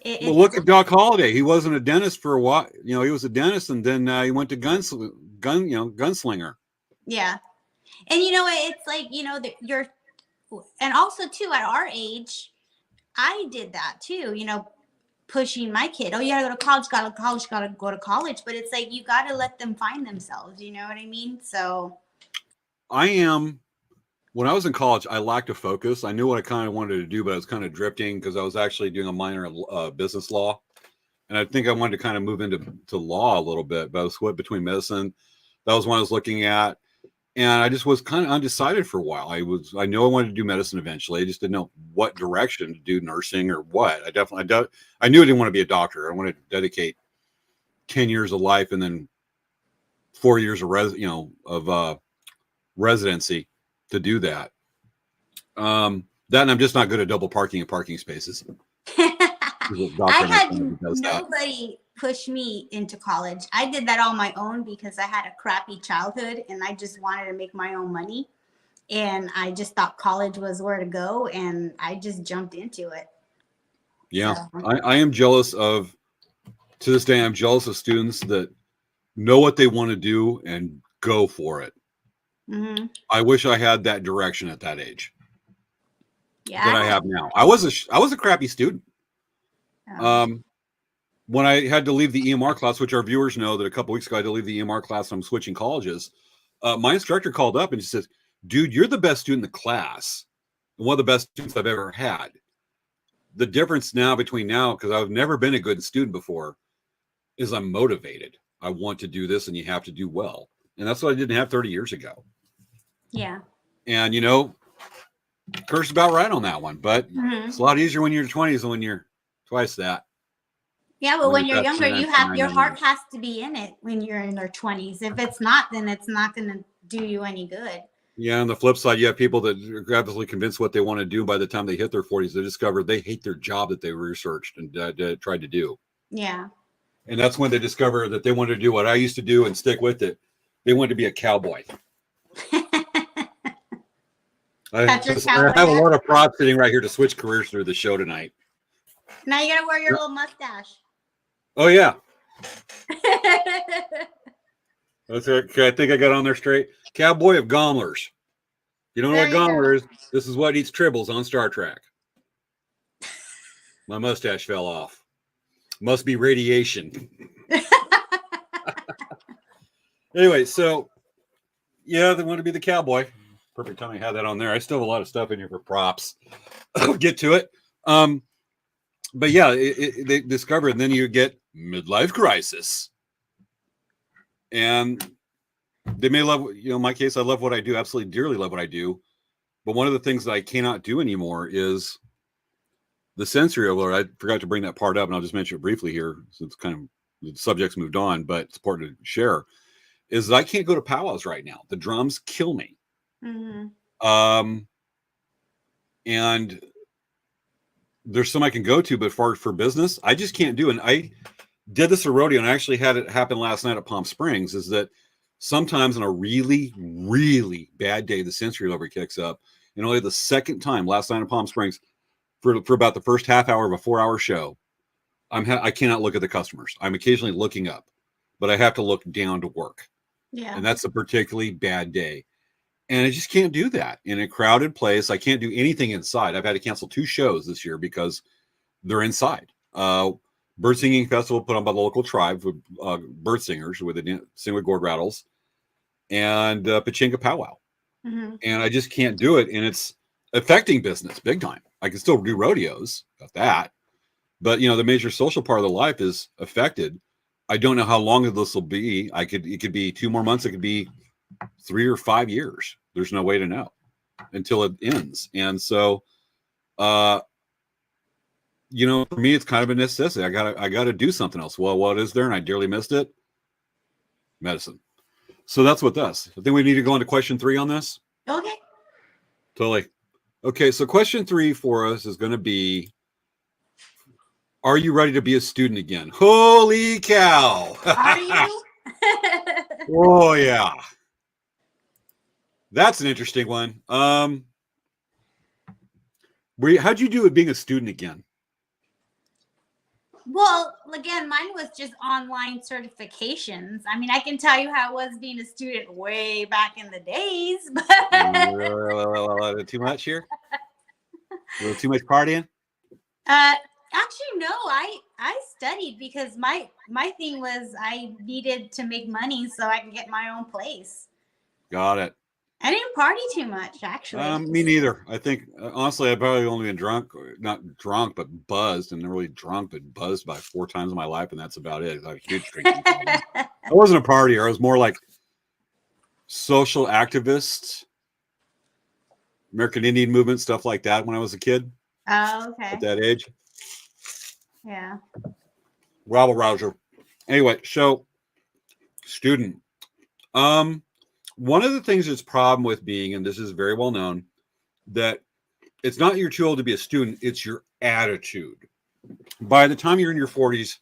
Well, look at Doc Holliday. He wasn't a dentist for a while. He was a dentist, and then he went to gunslinger. Yeah. And it's like, and also too, at our age, I did that too, pushing my kid. Oh, you gotta go to college, gotta go to college. But it's like, you gotta let them find themselves. You know what I mean? So when I was in college, I lacked a focus. I knew what I kind of wanted to do, but I was kind of drifting because I was actually doing a minor in business law. And I think I wanted to kind of move into law a little bit, but I was split between medicine. That was one I was looking at. And I just was kind of undecided for a while. I knew I wanted to do medicine eventually. I just didn't know what direction to do, nursing or what. I knew I didn't want to be a doctor. I wanted to dedicate 10 years of life and then 4 years of residency to do that. And I'm just not good at double parking in parking spaces. I had nobody push me into college. I did that on my own because I had a crappy childhood and I just wanted to make my own money. And I just thought college was where to go, and I just jumped into it. Yeah, so. I am jealous of, to this day, I'm jealous of students that know what they want to do and go for it. Mm-hmm. I wish I had that direction at that age. Yeah, that I have now. I was a crappy student. When I had to leave the EMR class, which our viewers know that a couple weeks ago I had to leave the EMR class and I'm switching colleges, my instructor called up and she says, "Dude, you're the best student in the class, and one of the best students I've ever had. The difference now between now, because I've never been a good student before, is I'm motivated. I want to do this, and you have to do well." And that's what I didn't have 30 years ago. Yeah. And, Kurt's about right on that one, but It's a lot easier when you're 20s than when you're twice that. Yeah, but when you're younger, your heart has to be in it when you're in their 20s. If it's not, then it's not going to do you any good. Yeah, on the flip side, you have people that are absolutely convinced what they want to do. By the time they hit their 40s, they discover they hate their job that they researched and tried to do. Yeah. And that's when they discover that they want to do what I used to do and stick with it. They want to be a cowboy. I have a lot of props sitting right here to switch careers through the show tonight. Now you got to wear your little mustache. Oh, yeah. That's okay. I think I got on there straight. Cowboy of Gomlers. You don't know what Gomler is? This is what eats tribbles on Star Trek. My mustache fell off. Must be radiation. Anyway, so yeah, they want to be the cowboy. Perfect time I had that on there. I still have a lot of stuff in here for props. I'll get to it. But yeah, they discover, and then you get midlife crisis. And they may love, in my case, I love what I do, absolutely dearly love what I do. But one of the things that I cannot do anymore is the sensory overload, I forgot to bring that part up, and I'll just mention it briefly here since kind of the subject's moved on, but it's important to share, is that I can't go to powwows right now. The drums kill me. And there's some I can go to, but for business, I just can't do it. And I did this at rodeo, and I actually had it happen last night at Palm Springs, is that sometimes on a really, really bad day, the sensory overload kicks up. And only the second time last night at Palm Springs, for about the first half hour of a 4-hour show, I cannot look at the customers. I'm occasionally looking up, but I have to look down to work. Yeah. And that's a particularly bad day. And I just can't do that in a crowded place. I can't do anything inside. I've had to cancel 2 shows this year because they're inside. Bird Singing Festival put on by the local tribe with bird singers with sing with gourd rattles, and Pachinko Powwow. And I just can't do it. And it's affecting business big time. I can still do rodeos, got that. But, the major social part of the life is affected. I don't know how long this will be. It could be 2 more months. It could be 3 or 5 years. There's no way to know until it ends. And so, for me, it's kind of a necessity. I gotta do something else. Well, what is there? And I dearly missed it. Medicine. So that's what does. I think we need to go into question 3 on this. Okay. Totally. Okay. So question 3 for us is going to be, are you ready to be a student again? Holy cow. Are you? Oh, yeah. That's an interesting one. How'd you do with being a student again? Well, again, mine was just online certifications. I mean, I can tell you how it was being a student way back in the days. But too much here? A little too much partying? Actually, no. I studied because my thing was I needed to make money so I could get my own place. Got it. I didn't party too much, actually. Me neither. I think, honestly, I've probably only been not drunk, but buzzed, and really drunk, but buzzed by 4 times in my life, and that's about it. I have a huge drinking problem. I wasn't a partier. I was more like social activist, American Indian movement, stuff like that when I was a kid. Oh, okay. At that age. Yeah. Rabble rouser. Anyway, so student. One of the things that's problem with being, and this is very well known, that it's not you're too old to be a student, it's your attitude. By the time you're in your 40s,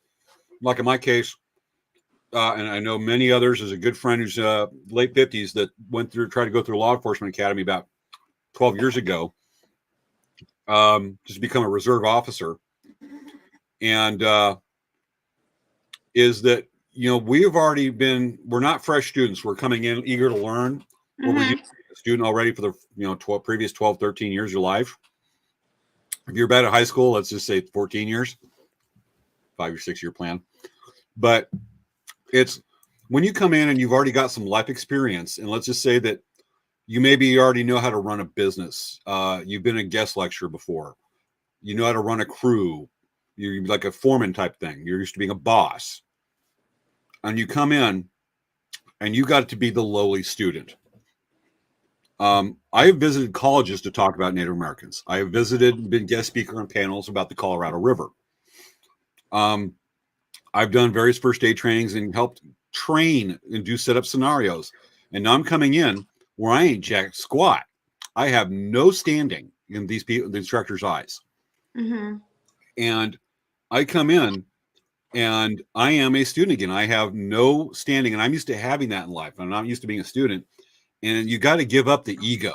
like in my case, and I know many others, as a good friend who's late 50s that tried to go through law enforcement academy about 12 years ago, just to become a reserve officer. And is that, we're not fresh students. We're coming in eager to learn. Or we're a student already for the previous 12, 13 years of your life. If you're back at high school, let's just say 14 years, 5 or 6 year plan. But it's when you come in and you've already got some life experience, and let's just say that you maybe already know how to run a business. You've been a guest lecturer before. You know how to run a crew. You're like a foreman type thing. You're used to being a boss. And you come in and you got to be the lowly student. I have visited colleges to talk about Native Americans. I have visited and been guest speaker on panels about the Colorado River. I've done various first aid trainings and helped train and do setup scenarios. And now I'm coming in where I ain't jack squat. I have no standing in these people, the instructor's eyes. And I come in and I am a student again. I have no standing, and I'm used to having that in life. I'm not used to being a student. And you got to give up the ego.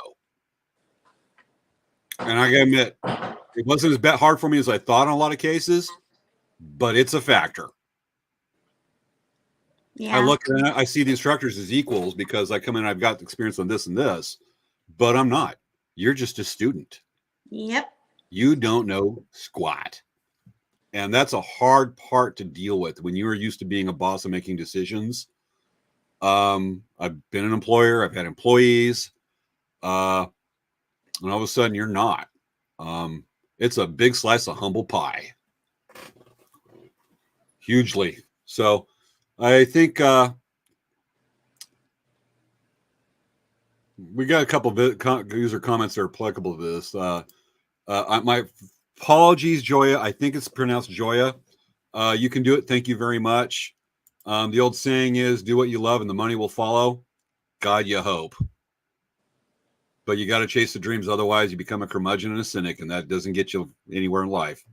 And I got to admit, it wasn't as hard for me as I thought in a lot of cases, but it's a factor. Yeah. I look and I see the instructors as equals because I come in and I've got experience on this and this, but I'm not. You're just a student. Yep. You don't know squat. And that's a hard part to deal with when you are used to being a boss and making decisions. I've been an employer. I've had employees. And all of a sudden you're not. It's a big slice of humble pie. Hugely. So I think we got a couple of user comments that are applicable to this. My Apologies, Joya. I think it's pronounced Joya. You can do it. Thank you very much. The old saying is, do what you love and the money will follow. God, you hope. But you got to chase the dreams. Otherwise, you become a curmudgeon and a cynic, and that doesn't get you anywhere in life.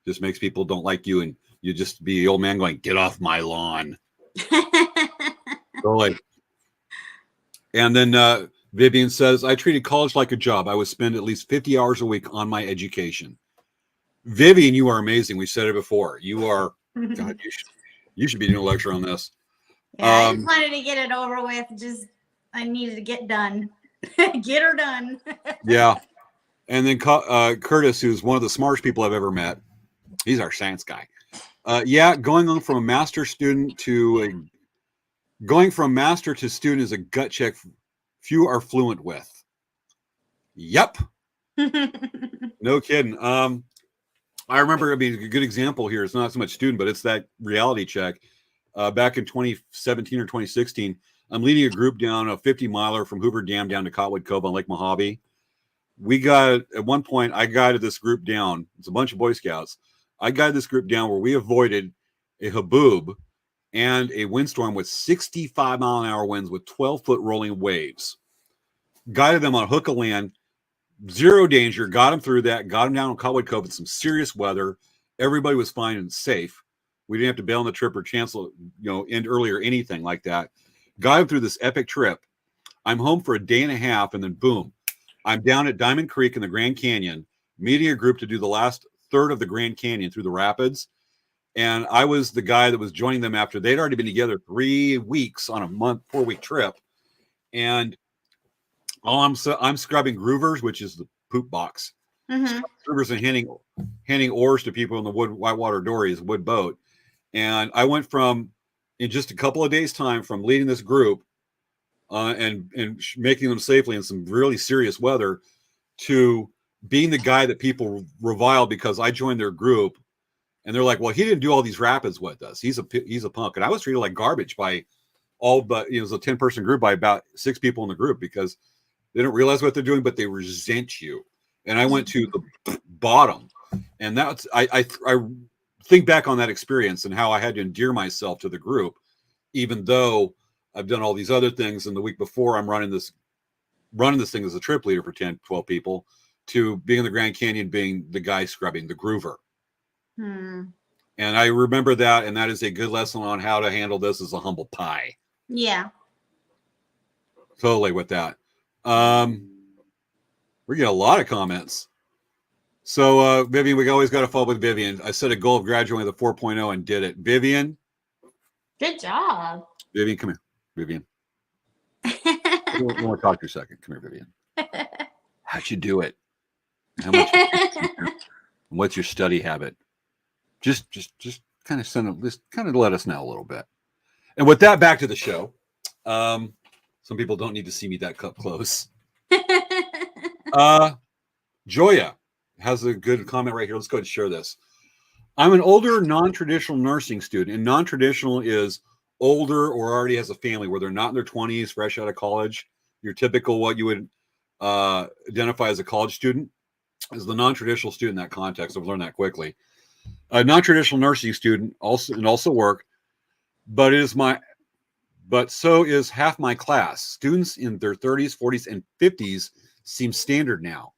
Just makes people don't like you, and you just be the old man going, get off my lawn. Totally. And then Vivian says, I treated college like a job. I would spend at least 50 hours a week on my education. Vivian, you are amazing. We said it before. You are, God, you should be doing a lecture on this. Yeah, I just wanted to get it over with. Just, I needed to get done. Get her done. Yeah. And then Curtis, who's one of the smartest people I've ever met. He's our science guy. Yeah, going from a master student to student is a gut check few are fluent with. Yep. No kidding. I remember, I mean, a good example here is not so much student, but it's that reality check. Back in 2017 or 2016, I'm leading a group down a 50 miler from Hoover Dam down to Cotwood Cove on Lake Mojave. At one point, I guided this group down. It's a bunch of Boy Scouts. I guided this group down where we avoided a haboob and a windstorm with 65 mile an hour winds with 12-foot rolling waves. Guided them on a hook of land, zero danger, got them through that, got them down on Cotwood Cove in some serious weather. Everybody was fine and safe. We didn't have to bail on the trip or cancel, end early or anything like that. Got them through this epic trip. I'm home for a day and a half, and then boom, I'm down at Diamond Creek in the Grand Canyon, meeting a group to do the last third of the Grand Canyon through the rapids. And I was the guy that was joining them after they'd already been together 3 weeks on a 4-week trip. And I'm scrubbing groovers, which is the poop box. Mm-hmm. Groovers and handing oars to people in the whitewater dories, wood boat. And I went from, in just a couple of days' time, from leading this group and making them safely in some really serious weather to being the guy that people revile because I joined their group. And they're like, well, he didn't do all these rapids with us. He's a punk. And I was treated like garbage by all but, it was a 10-person group by about 6 people in the group because they don't realize what they're doing, but they resent you. And I went to the bottom. And that's, I think back on that experience and how I had to endear myself to the group, even though I've done all these other things. And the week before, I'm running this thing as a trip leader for 10, 12 people, to being in the Grand Canyon, being the guy scrubbing the groover. And I remember that, and that is a good lesson on how to handle this as a humble pie. Yeah. Totally with that. We're getting a lot of comments. So, Vivian, we always got to follow with Vivian. I set a goal of graduating with a 4.0 and did it. Vivian. Good job. Vivian, come here. Vivian. I want to talk to you a second. Come here, Vivian. How'd you do it? How much? What's your study habit? Just kind of let us know a little bit. And with that, back to the show. Some people don't need to see me that close. Joya has a good comment right here. Let's go ahead and share this. I'm an older non-traditional nursing student, and non-traditional is older or already has a family where they're not in their 20s, fresh out of college. Your typical, what you would identify as a college student, is the non-traditional student in that context. I've learned that quickly. A non-traditional nursing student also work, but so is half my class. Students in their 30s, 40s, and 50s seem standard now.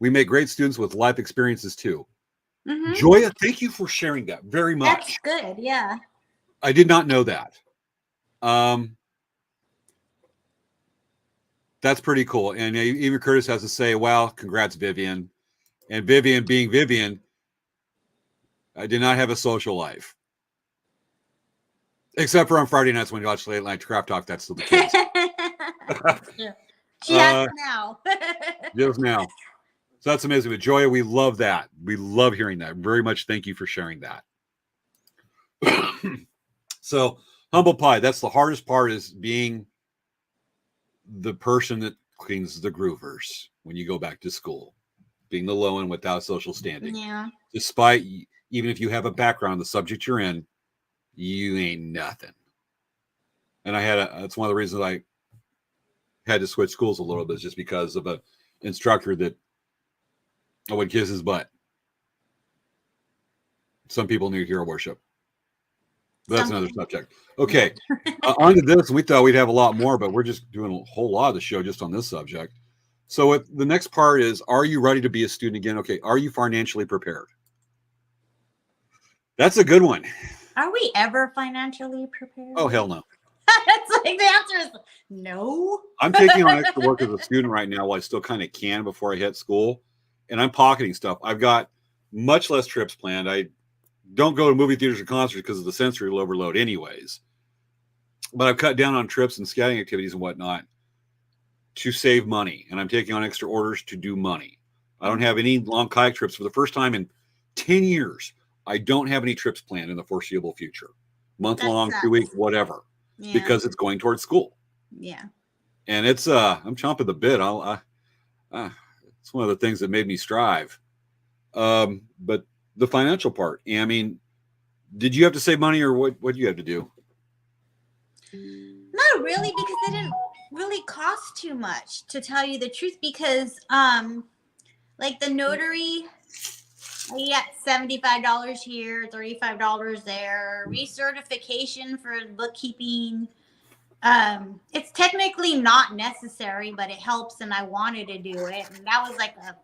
We make great students with life experiences too. Mm-hmm. Joya, thank you for sharing that very much. That's good, yeah. I did not know that. That's pretty cool. And even Curtis has to say, wow, congrats, Vivian. And Vivian being Vivian, I did not have a social life. Except for on Friday nights when you watch Late Night Craft Talk, that's still the case. Just now. Just now. So that's amazing. But Joya, we love that. We love hearing that. Very much thank you for sharing that. So, humble pie, that's the hardest part, is being the person that cleans the groovers when you go back to school. Being the low end without social standing. Yeah. Despite, even if you have a background in the subject you're in, you ain't nothing. And that's one of the reasons I had to switch schools a little bit, just because of an instructor that I would kiss his butt. some people need hero worship. But that's another subject. Okay, on to this. We thought we'd have a lot more, but we're just doing a whole lot of the show just on this subject. So the next part is, are you ready to be a student again? Okay, are you financially prepared? That's a good one. Are we ever financially prepared? Oh, hell no. That's like the answer is no. I'm taking on extra work as a student right now while I still kind of can before I hit school. And I'm pocketing stuff. I've got much less trips planned. I don't go to movie theaters or concerts because of the sensory overload anyways. But I've cut down on trips and scouting activities and whatnot to save money. And I'm taking on extra orders to do money. I don't have any long kayak trips. For the first time in 10 years, I don't have any trips planned in the foreseeable future. Month long, 2 week, whatever. Yeah. Because it's going towards school. Yeah. And it's I'm chomping the bit. It's one of the things that made me strive. But the financial part, I mean, did you have to save money, or what did you have to do? Not really, because it didn't really cost too much, to tell you the truth, because like the notary, you got $75 here, $35 there, recertification for bookkeeping. It's technically not necessary, but it helps, and I wanted to do it, and that was like a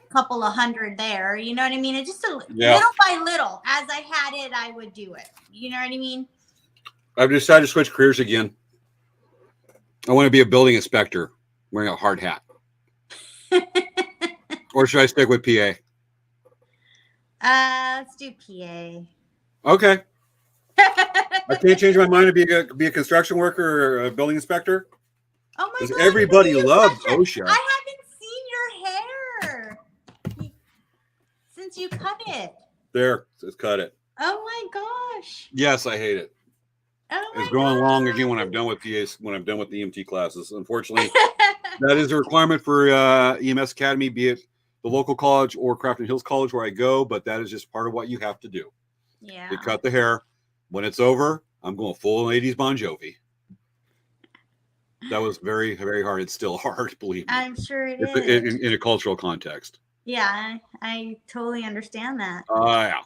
couple of $100 there. You know what I mean? It's just little by little. As I had it, I would do it. You know what I mean? I've decided to switch careers again. I want to be a building inspector wearing a hard hat. Or should I stick with PA? Let's do PA. Okay. I can't change my mind to be a construction worker or a building inspector. Oh my God! Everybody loves OSHA. I haven't seen your hair since you cut it. There, just cut it. Oh my gosh! Yes, I hate it. Oh my it's growing long again when I'm done with PAs. When I'm done with the EMT classes, unfortunately, that is a requirement for EMS Academy, be it the local college or Crafton Hills College where I go. But that is just part of what you have to do. Yeah. To cut the hair. When it's over, I'm going full 80s Bon Jovi. That was very, very hard. It's still hard, believe me. I'm sure it is. In a cultural context. Yeah, I totally understand that. Yeah.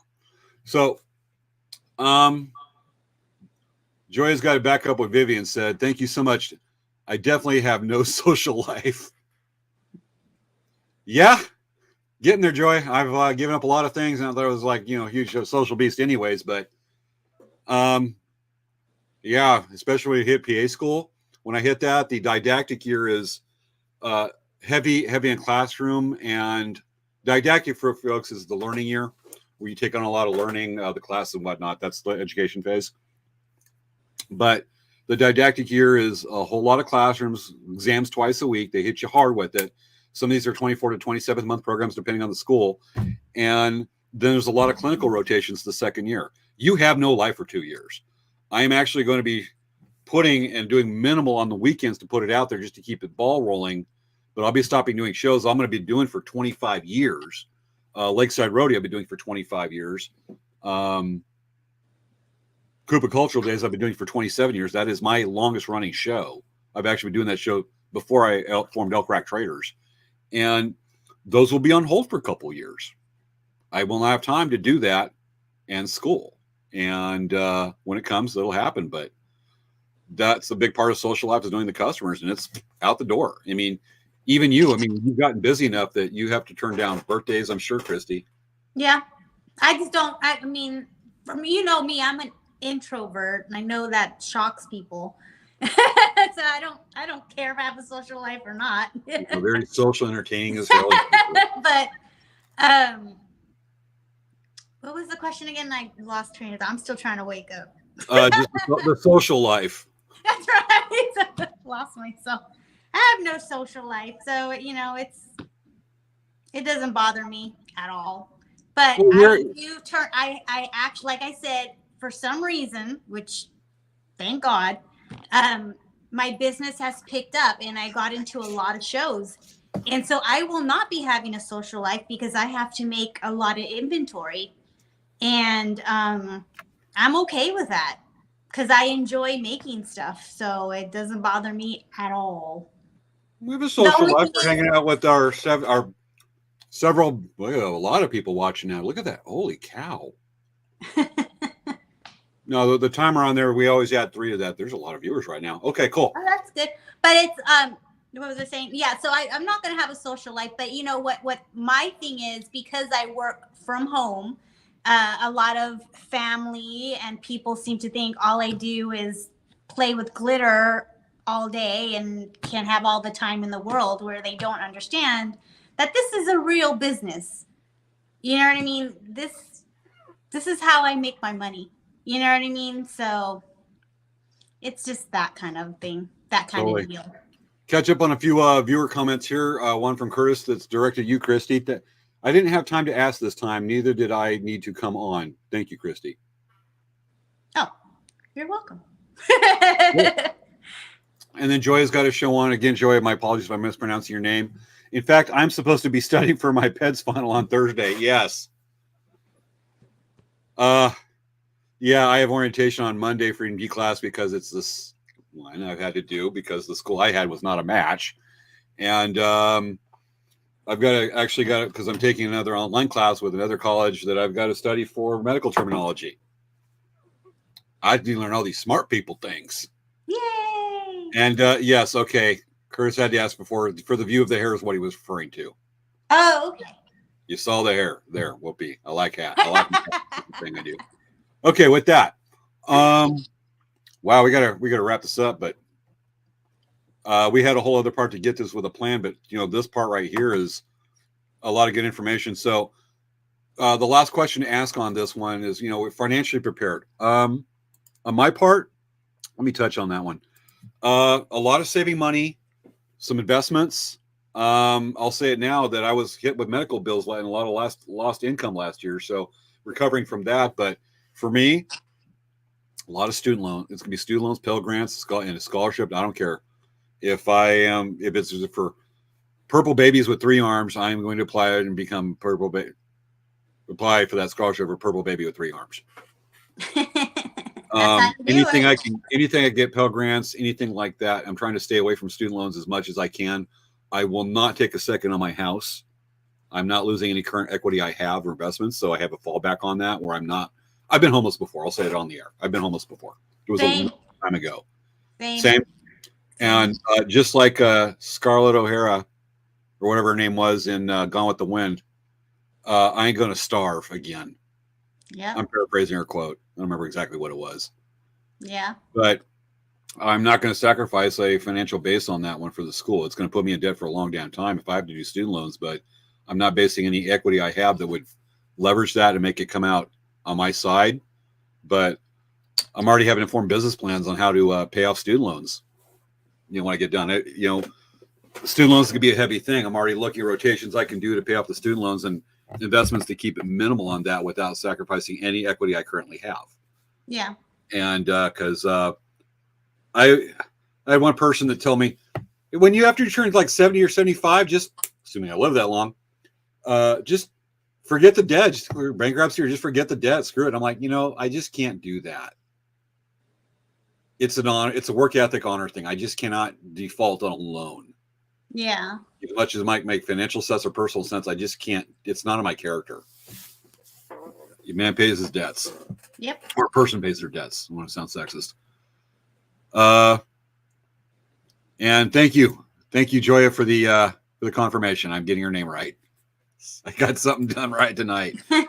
So, Joya's got to back up what Vivian said. Thank you so much. I definitely have no social life. Yeah, getting there, Joy. I've given up a lot of things, and I thought it was like, huge social beast anyways, but yeah, especially when you hit PA school. When I hit that, the didactic year is heavy in classroom, and didactic for folks is the learning year where you take on a lot of learning, the class and whatnot. That's the education phase. But the didactic year is a whole lot of classrooms, exams twice a week. They hit you hard with it. Some of these are 24 to 27 month programs, depending on the school. And then there's a lot of clinical rotations the second year. You have no life for 2 years. I am actually going to be putting and doing minimal on the weekends to put it out there just to keep the ball rolling. But I'll be stopping doing shows I'm going to be doing for 25 years. Lakeside Rodeo I've been doing for 25 years. Krupa Cultural Days I've been doing for 27 years. That is my longest running show. I've actually been doing that show before I formed Elk Rack Traders. And those will be on hold for a couple of years. I will not have time to do that and school. And when it comes, it'll happen. But that's a big part of social life, is knowing the customers, and it's out the door. I mean, even you've gotten busy enough that you have to turn down birthdays, I'm sure, Christy. Yeah. I just don't, from me, I'm an introvert, and I know that shocks people. So I don't care if I have a social life or not. Very social, entertaining as hell. But what was the question again? I lost train of thought. I'm still trying to wake up. Just the social life. That's right. Lost myself. I have no social life, so it doesn't bother me at all. But I actually, like I said, for some reason, which thank God, my business has picked up, and I got into a lot of shows. And so I will not be having a social life because I have to make a lot of inventory. And I'm okay with that because I enjoy making stuff. So it doesn't bother me at all. We have a social life. We're hanging out with our a lot of people watching now. Look at that. Holy cow. No, the timer on there, we always add 3 to that. There's a lot of viewers right now. Okay, cool. Oh, that's good. But it's, what was I saying? Yeah, so I'm not going to have a social life, but you know what my thing is, because I work from home, a lot of family and people seem to think all I do is play with glitter all day and can have all the time in the world, where they don't understand that this is a real business. You know what I mean? This is how I make my money. You know what I mean? So it's just that kind of thing, that kind of deal. Catch up on a few viewer comments here. One from Curtis that's directed you, Christy. That I didn't have time to ask this time. Neither did I need to come on. Thank you, Christy. Oh, you're welcome. And then Joya's got a show on. Again, Joya, my apologies if I'm mispronouncing your name. In fact, I'm supposed to be studying for my PEDS final on Thursday. Yes. Yeah, I have orientation on Monday for EMD class because it's this one I've had to do because the school I had was not a match. And I've got to because I'm taking another online class with another college that I've got to study for medical terminology. I need to learn all these smart people things. Yay! And yes, okay. Curtis had to ask before, for the view of the hair is what he was referring to. Oh, okay. You saw the hair there, Whoopi. I like that. I like the thing I do. Okay, with that, wow, we gotta wrap this up, but we had a whole other part to get this with a plan, but this part right here is a lot of good information. So the last question to ask on this one is, financially prepared. On my part, let me touch on that one. A lot of saving money, some investments. I'll say it now that I was hit with medical bills and a lot of lost income last year, so recovering from that, but for me, a lot of student loans. It's gonna be student loans, Pell Grants, and a scholarship. I don't care if it's for purple babies with 3 arms. I'm going to apply it and become apply for that scholarship for purple baby with 3 arms. Anything I get Pell Grants, anything like that. I'm trying to stay away from student loans as much as I can. I will not take a second on my house. I'm not losing any current equity I have or investments, so I have a fallback on that where I'm not. I've been homeless before. I'll say it on the air. I've been homeless before. It was a long time ago. Same. And just like Scarlett O'Hara, or whatever her name was in Gone with the Wind, I ain't going to starve again. Yeah. I'm paraphrasing her quote. I don't remember exactly what it was. Yeah. But I'm not going to sacrifice a financial base on that one for the school. It's going to put me in debt for a long damn time if I have to do student loans, but I'm not basing any equity I have that would leverage that and make it come out on my side. But I'm already having informed business plans on how to pay off student loans. When I get done, student loans could be a heavy thing. I'm already looking at rotations I can do to pay off the student loans and investments to keep it minimal on that without sacrificing any equity I currently have. Yeah. And because I had one person that told me, when you after you turn like 70 or 75, just assuming I live that long, just forget the debt. Just bankruptcy or just forget the debt. Screw it. I'm like, I just can't do that. It's a work ethic honor thing. I just cannot default on a loan. Yeah. As much as it might make financial sense or personal sense, I just can't. It's not in my character. A man pays his debts. Yep. Or a person pays their debts. I want to sound sexist. And thank you, Joya, for the confirmation. I'm getting your name right. I got something done right tonight. So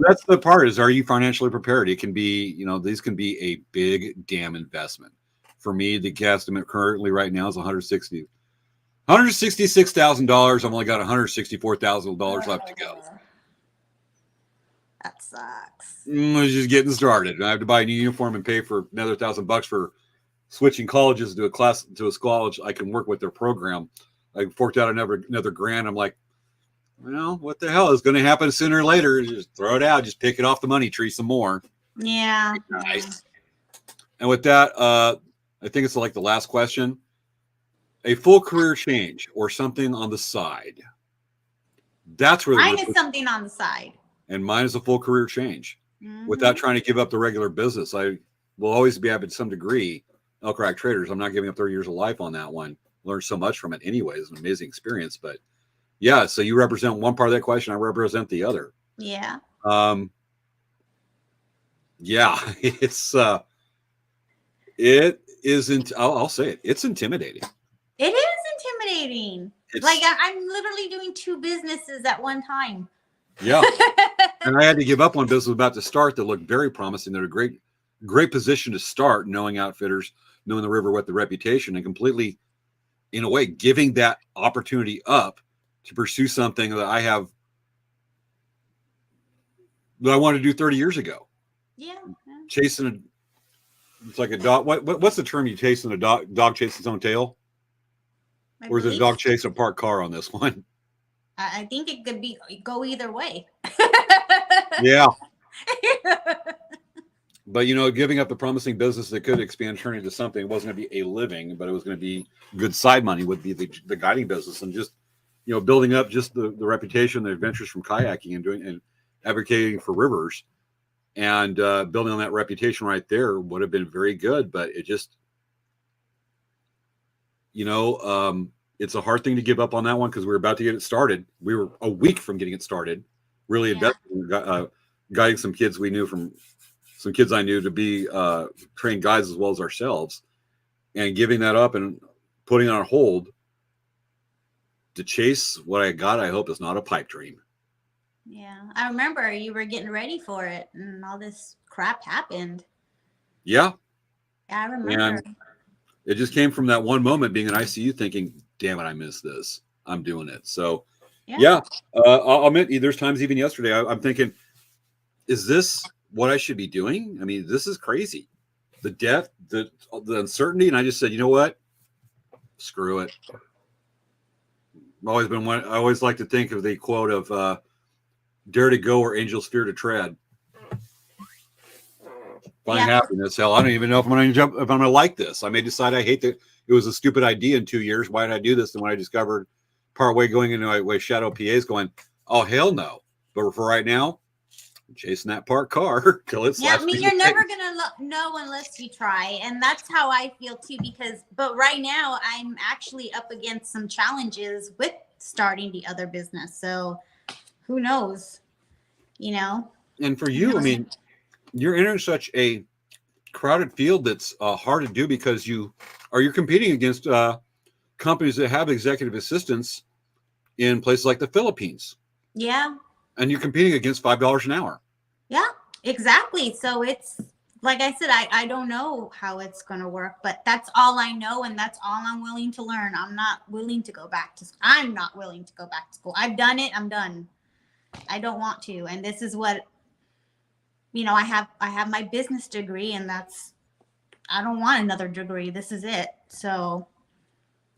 that's the part is, are you financially prepared? It can be, these can be a big damn investment. For me, the estimate currently right now is $166,000. I've only got $164,000 left to go. That sucks. It's just getting started. I have to buy a new uniform and pay for another $1,000 for switching colleges to a college I can work with their program. I forked out another grand. I'm like, well, what the hell is going to happen sooner or later? Just throw it out. Just pick it off the money tree some more. Yeah. Nice. And with that, I think it's like the last question. A full career change or something on the side. That's where mine is something on the side. And mine is a full career change. Mm-hmm. Without trying to give up the regular business. I will always be having some degree. Elk Traders. I'm not giving up 30 years of life on that one. Learned so much from it anyway. It's an amazing experience, but Yeah. So you represent one part of that question. I represent the other. Yeah. Yeah. It isn't. I'll say it. It's intimidating. It is intimidating. Like I'm literally doing 2 businesses at one time. Yeah. And I had to give up one business about to start that looked very promising. They're a great position to start, knowing outfitters, knowing the river with the reputation, and completely, in a way, giving that opportunity up to pursue something that I wanted to do 30 years ago. Yeah. Chasing it's like a dog. What's the term you chasing a dog chasing its own tail? Or is it a dog chasing a parked car on this one? I think it could go either way. Yeah. But, giving up the promising business that could expand, turn into something, it wasn't going to be a living, but it was going to be good side money, would be the guiding business. And just, building up just the reputation, the adventures from kayaking and doing and advocating for rivers and building on that reputation right there would have been very good. But it just, it's a hard thing to give up on that one because we were about to get it started. We were a week from getting it started, really investing, guiding some kids we knew from some kids I knew to be trained guides as well as ourselves, and giving that up and putting on hold to chase what I got, I hope is not a pipe dream. Yeah. I remember you were getting ready for it and all this crap happened. Yeah. I remember. And it just came from that one moment being in ICU thinking, damn it, I missed this. I'm doing it. So I'll admit there's times even yesterday I'm thinking, is this what I should be doing? I mean, this is crazy. The death, the uncertainty. And I just said, you know what? Screw it. I always like to think of the quote of dare to go where angels fear to tread. Find happiness. Hell, I don't even know if I'm going to like this. I may decide I hate that it was a stupid idea in 2 years. Why did I do this? And when I discovered partway going into my way, Shadow PA's going, oh, hell no. But for right now, I'm chasing that parked car till it's I mean, you're never going to know unless you try. And that's how I feel too, but right now I'm actually up against some challenges with starting the other business. So who knows, And for you, I mean, you're entering such a crowded field that's hard to do because you're competing against companies that have executive assistants in places like the Philippines. Yeah. And you're competing against $5 an hour. Yeah, exactly. So it's like I said, I don't know how it's going to work, but that's all I know. And that's all I'm willing to learn. I'm not willing to go back to school. I'm not willing to go back to school. I've done it. I'm done. I don't want to. And this is what, I have my business degree, and I don't want another degree. This is it. So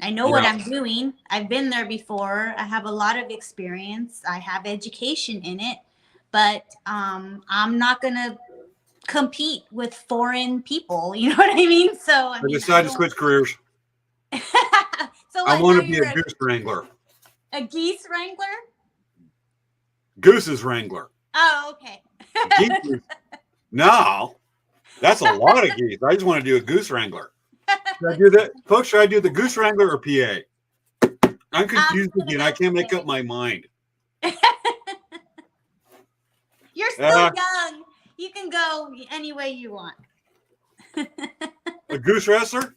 I know what I'm doing. I've been there before. I have a lot of experience. I have education in it, but I'm not going to compete with foreign people. You know what I mean? So I decided to switch careers. So I want to be a goose wrangler. A geese wrangler? Goose's wrangler. Oh, okay. No, that's a lot of geese. I just want to do a goose wrangler. Should I do that? Folks, should I do the goose wrangler or PA? I'm confused again. I can't make up my mind. You're still young. You can go any way you want. A goose wrestler?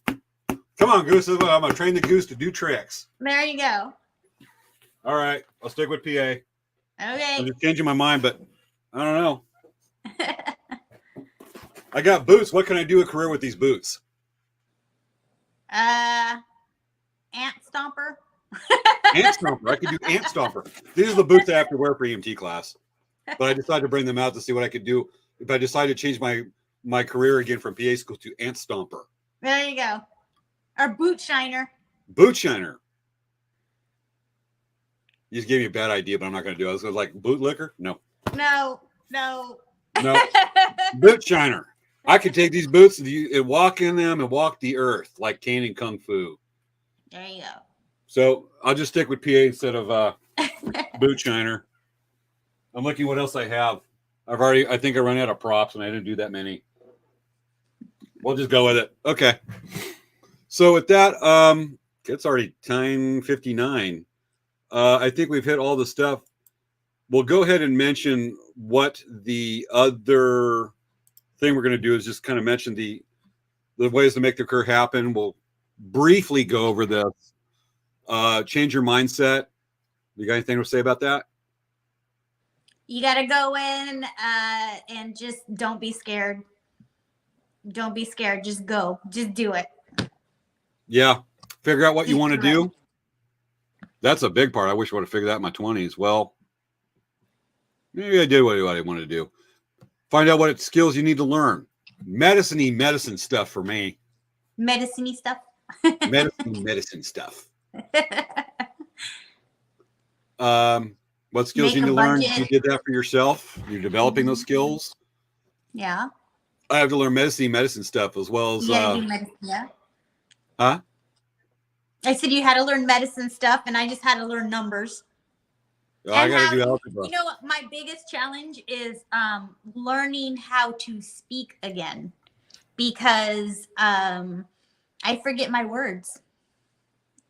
Come on, Goose. I'm going to train the goose to do tricks. There you go. All right. I'll stick with PA. Okay. I'm just changing my mind, but I don't know. I got boots. What can I do a career with these boots? Ant stomper. Ant stomper. I could do ant stomper. These are the boots I have to wear for EMT class. But I decided to bring them out to see what I could do if I decided to change my career again from PA school to ant stomper. There you go. Or boot shiner. Boot shiner. You just gave me a bad idea, but I'm not going to do it. I was like, boot licker? No. No. Boot shiner. I could take these boots and walk in them and walk the earth like Kane in Kung Fu. There you go. So I'll just stick with PA instead of boot shiner. I'm looking what else I have. I think I ran out of props and I didn't do that many. We'll just go with it. Okay. So with that, it's already 10:59. I think we've hit all the stuff. We'll go ahead and mention what the other thing we're going to do is just kind of mention the ways to make the career happen. We'll briefly go over this. Change your mindset. You got anything to say about that? You got to go in and just don't be scared. Don't be scared. Just go. Just do it. Yeah. Figure out what you want to do. That's a big part. I wish I would have figured that in my 20s. Well, maybe I did what I wanted to do. Find out what skills you need to learn. Medicine stuff for me. Medicine-y stuff? medicine stuff. What skills you need to learn? You did that for yourself. You're developing those skills. Yeah. I have to learn medicine stuff as well as. Yeah, do medicine, yeah. Huh? I said you had to learn medicine stuff, and I just had to learn numbers. Oh, I got to do algebra. You know what? My biggest challenge is learning how to speak again, because I forget my words.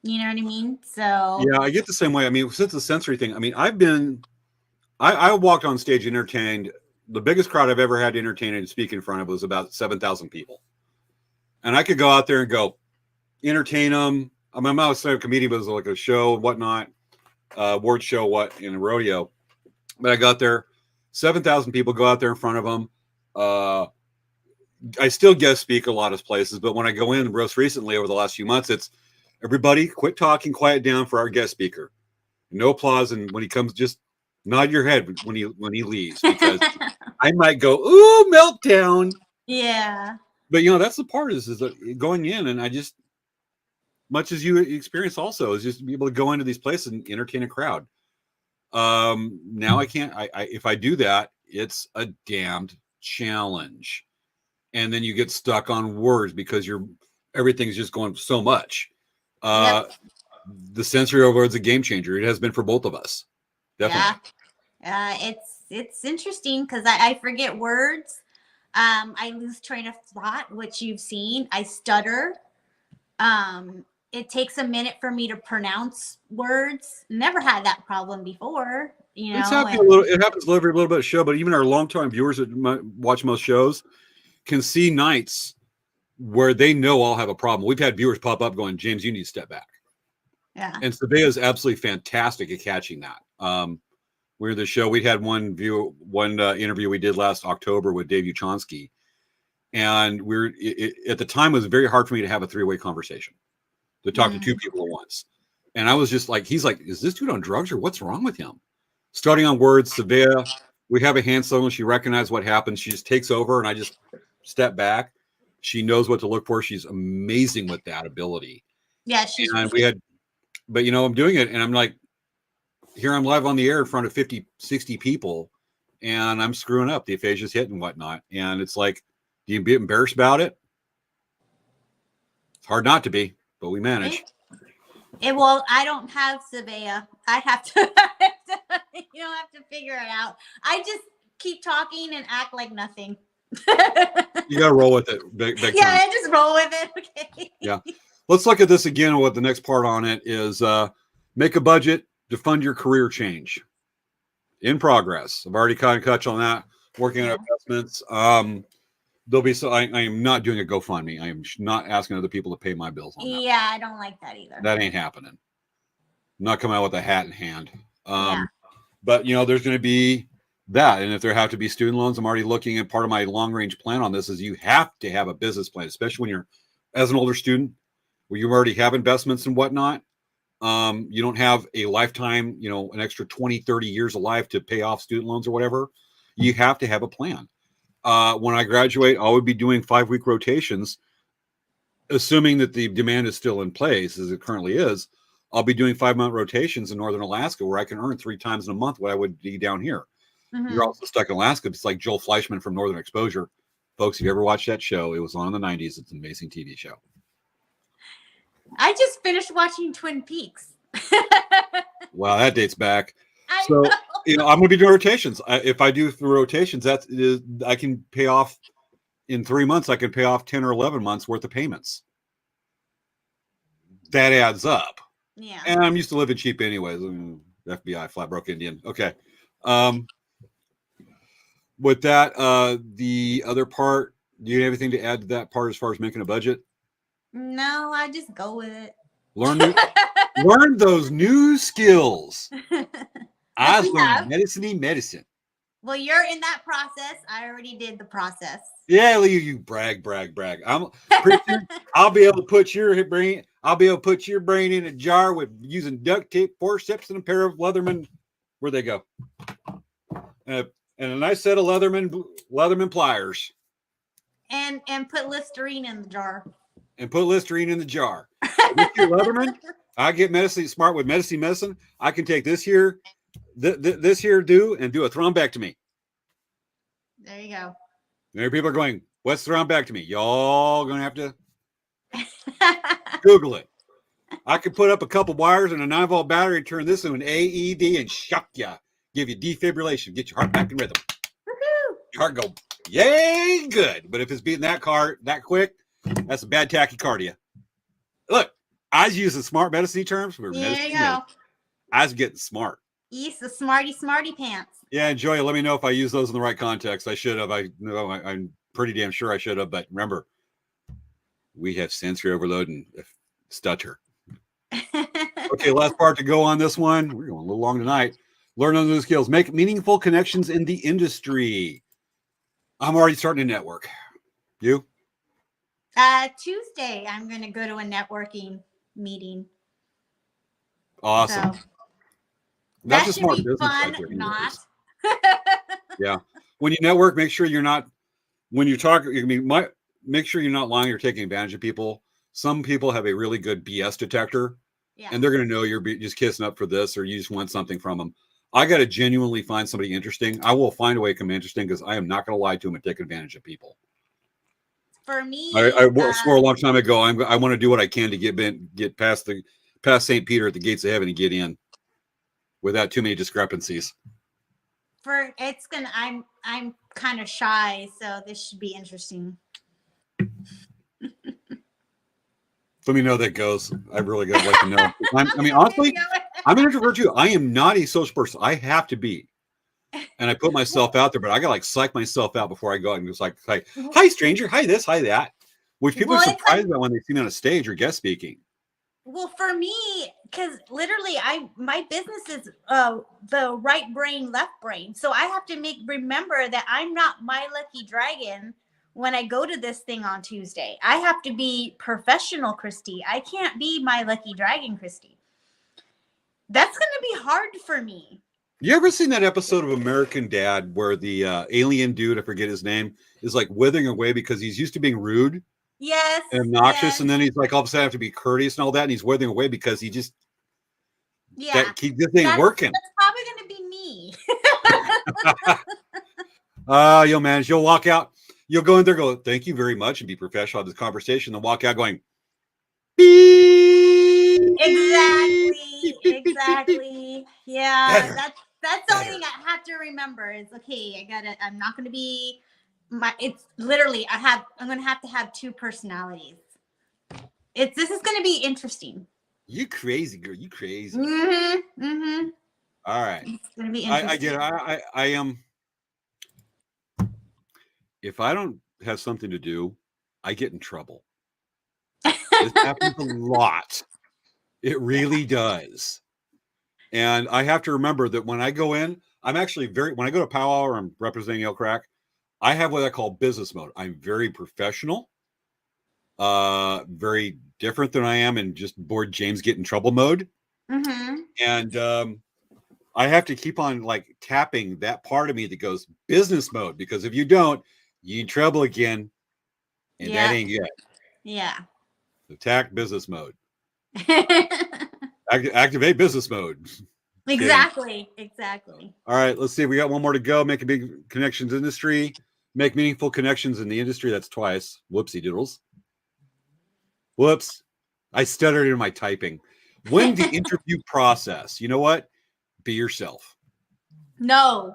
You know what I mean? So yeah, I get the same way. I mean, since the sensory thing, I mean, I walked on stage and entertained. The biggest crowd I've ever had to entertain and speak in front of was about 7,000 people. And I could go out there and go entertain them. I mean, I'm not a comedian, but it was like a show and whatnot, award show, in a rodeo. But I got there, 7,000 people, go out there in front of them. I still guest speak a lot of places, but when I go in most recently over the last few months, it's everybody quit talking, quiet down for our guest speaker. No applause. And when he comes, just nod your head when he leaves, because I might go, ooh, meltdown. Yeah. But that's the part is that going in, and I just, much as you experience also, is just to be able to go into these places and entertain a crowd. Now I can't, if I do that, it's a damned challenge. And then you get stuck on words because everything's just going so much. Yep. The sensory overload's a game changer. It has been for both of us. Definitely. Yeah. It's interesting because I forget words. I lose train of thought, which you've seen. I stutter. It takes a minute for me to pronounce words. Never had that problem before. It's happening a little. It happens every little bit of show, but even our longtime viewers that watch most shows can see nights where they know I'll have a problem. We've had viewers pop up going, James, you need to step back. Yeah. And Svea is absolutely fantastic at catching that. We're the show. We had one interview we did last October with Dave Uchonsky. And at the time, it was very hard for me to have a three-way conversation, to talk to two people at once. And I was just like, he's like, is this dude on drugs or what's wrong with him? Starting on words, Svea, we have a hand signal. She recognizes what happens. She just takes over and I just step back. She knows what to look for. She's amazing with that ability. Yeah. But I'm doing it and I'm like, here I'm live on the air in front of 50, 60 people and I'm screwing up. The aphasia's hit and whatnot. And it's like, do you be embarrassed about it? It's hard not to be, but we manage. Well, I don't have Svea. I have to, you don't have to figure it out. I just keep talking and act like nothing. You got to roll with it. Big time. I just roll with it. Okay. Yeah. Let's look at this again. What the next part on it is, make a budget to fund your career change. In progress. I've already kind of touched on that. Working on investments. There'll be I am not doing a GoFundMe. I am not asking other people to pay my bills on that. Yeah, I don't like that either. That ain't happening. I'm not coming out with a hat in hand. But there's going to be that, and if there have to be student loans, I'm already looking at part of my long range plan on this. Is you have to have a business plan, especially when you're as an older student, where you already have investments and whatnot. You don't have a lifetime, an extra 20, 30 years of life to pay off student loans or whatever. You have to have a plan. When I graduate, I would be doing 5-week rotations, assuming that the demand is still in place as it currently is. I'll be doing 5-month rotations in Northern Alaska where I can earn 3 times in a month what I would be down here. Mm-hmm. You're also stuck in Alaska. It's like Joel Fleischman from Northern Exposure. Folks, if you ever watched that show, it was on in the 90s. It's an amazing TV show. I just finished watching Twin Peaks. Wow, that dates back. So, I'm going to be doing rotations. If I do through rotations, I can pay off in 3 months. I can pay off 10 or 11 months worth of payments. That adds up. Yeah. And I'm used to living cheap anyways. FBI, flat broke Indian. Okay. With that, the other part, do you have anything to add to that part as far as making a budget? No, I just go with it. Learn those new skills. I was learning medicine. Well, you're in that process. I already did the process. Yeah, you brag. I'm pretty sure I'll be able to put your brain. I'll be able to put your brain in a jar with using duct tape, forceps, and a pair of Leatherman. Where'd they go? And a nice set of Leatherman pliers. And put Listerine in the jar. And put Listerine in the jar. Leatherman, I get smart with medicine. I can take this here, this here and do a thrombectomy. There you go. There people are going, what's thrombectomy? Y'all gonna have to Google it. I could put up a couple wires and a 9-volt battery, turn this into an AED and shock ya. Give you defibrillation, get your heart back in rhythm. Woo-hoo. Your heart go, yay, good. But if it's beating that quick, that's a bad tachycardia. Look, I was using smart medicine terms. There you go. I was getting smart. Eat the smarty pants. Yeah, enjoy it. Let me know if I use those in the right context. I should have. I'm pretty damn sure I should have. But remember, we have sensory overload and stutter. Okay, last part to go on this one. We're going a little long tonight. Learn on those skills. Make meaningful connections in the industry. I'm already starting to network. You? Tuesday, I'm going to go to a networking meeting. Awesome. So, that's a smart business. Fun, right not. Yeah. When you network, make sure you're not. When you talk, make sure you're not lying or taking advantage of people. Some people have a really good BS detector, and they're going to know you're just kissing up for this, or you just want something from them. I got to genuinely find somebody interesting. I will find a way to come interesting because I am not going to lie to them and take advantage of people. For me, I swore a long time ago. I want to do what I can to get past St. Peter at the gates of heaven and get in without too many discrepancies. I'm kind of shy, so this should be interesting. Let me know how that goes. I really got to like to know. Honestly, I'm an introvert too. I am not a social person. I have to be. And I put myself out there, but I got to psych myself out before I go out and just like, hi, stranger. Hi, this, hi, that. Which people are surprised about when they see me on a stage or guest speaking. Well, for me, because literally my business is the right brain, left brain. So I have to remember that I'm not my lucky dragon when I go to this thing on Tuesday. I have to be professional Christy. I can't be my lucky dragon Christy. That's going to be hard for me. You ever seen that episode of American Dad where the alien dude, I forget his name, is like withering away because he's used to being rude? Yes. And obnoxious. Yes. And then he's like, all of a sudden I have to be courteous and all that. And he's withering away because he just, this ain't working. That's probably going to be me. You'll manage. You'll walk out. You'll go in there, go, thank you very much, and be professional at this conversation, and walk out going, beep. Exactly. Yeah, that's the only thing I have to remember is, okay, I'm not going to be it's literally, I'm going to have two personalities. This is going to be interesting. You crazy, girl. You crazy. Mm-hmm. Mm-hmm. All right. It's going to be interesting. I get it. I am. If I don't have something to do, I get in trouble. This happens a lot. It really does. And I have to remember that when I go in, I'm actually when I go to Powwow or I'm representing El Crack, I have what I call business mode. I'm very professional, very different than I am in just bored James get in trouble mode. Mm-hmm. And I have to keep on like tapping that part of me that goes business mode, because if you don't, you in trouble again, and that ain't good. Yeah. Attack business mode. Activate business mode. Exactly. All right, let's see. We got one more to go. Make a big connections industry. Make meaningful connections in the industry. That's twice. Whoopsie doodles. Whoops. I stuttered in my typing. When the interview process, you know what? Be yourself. No.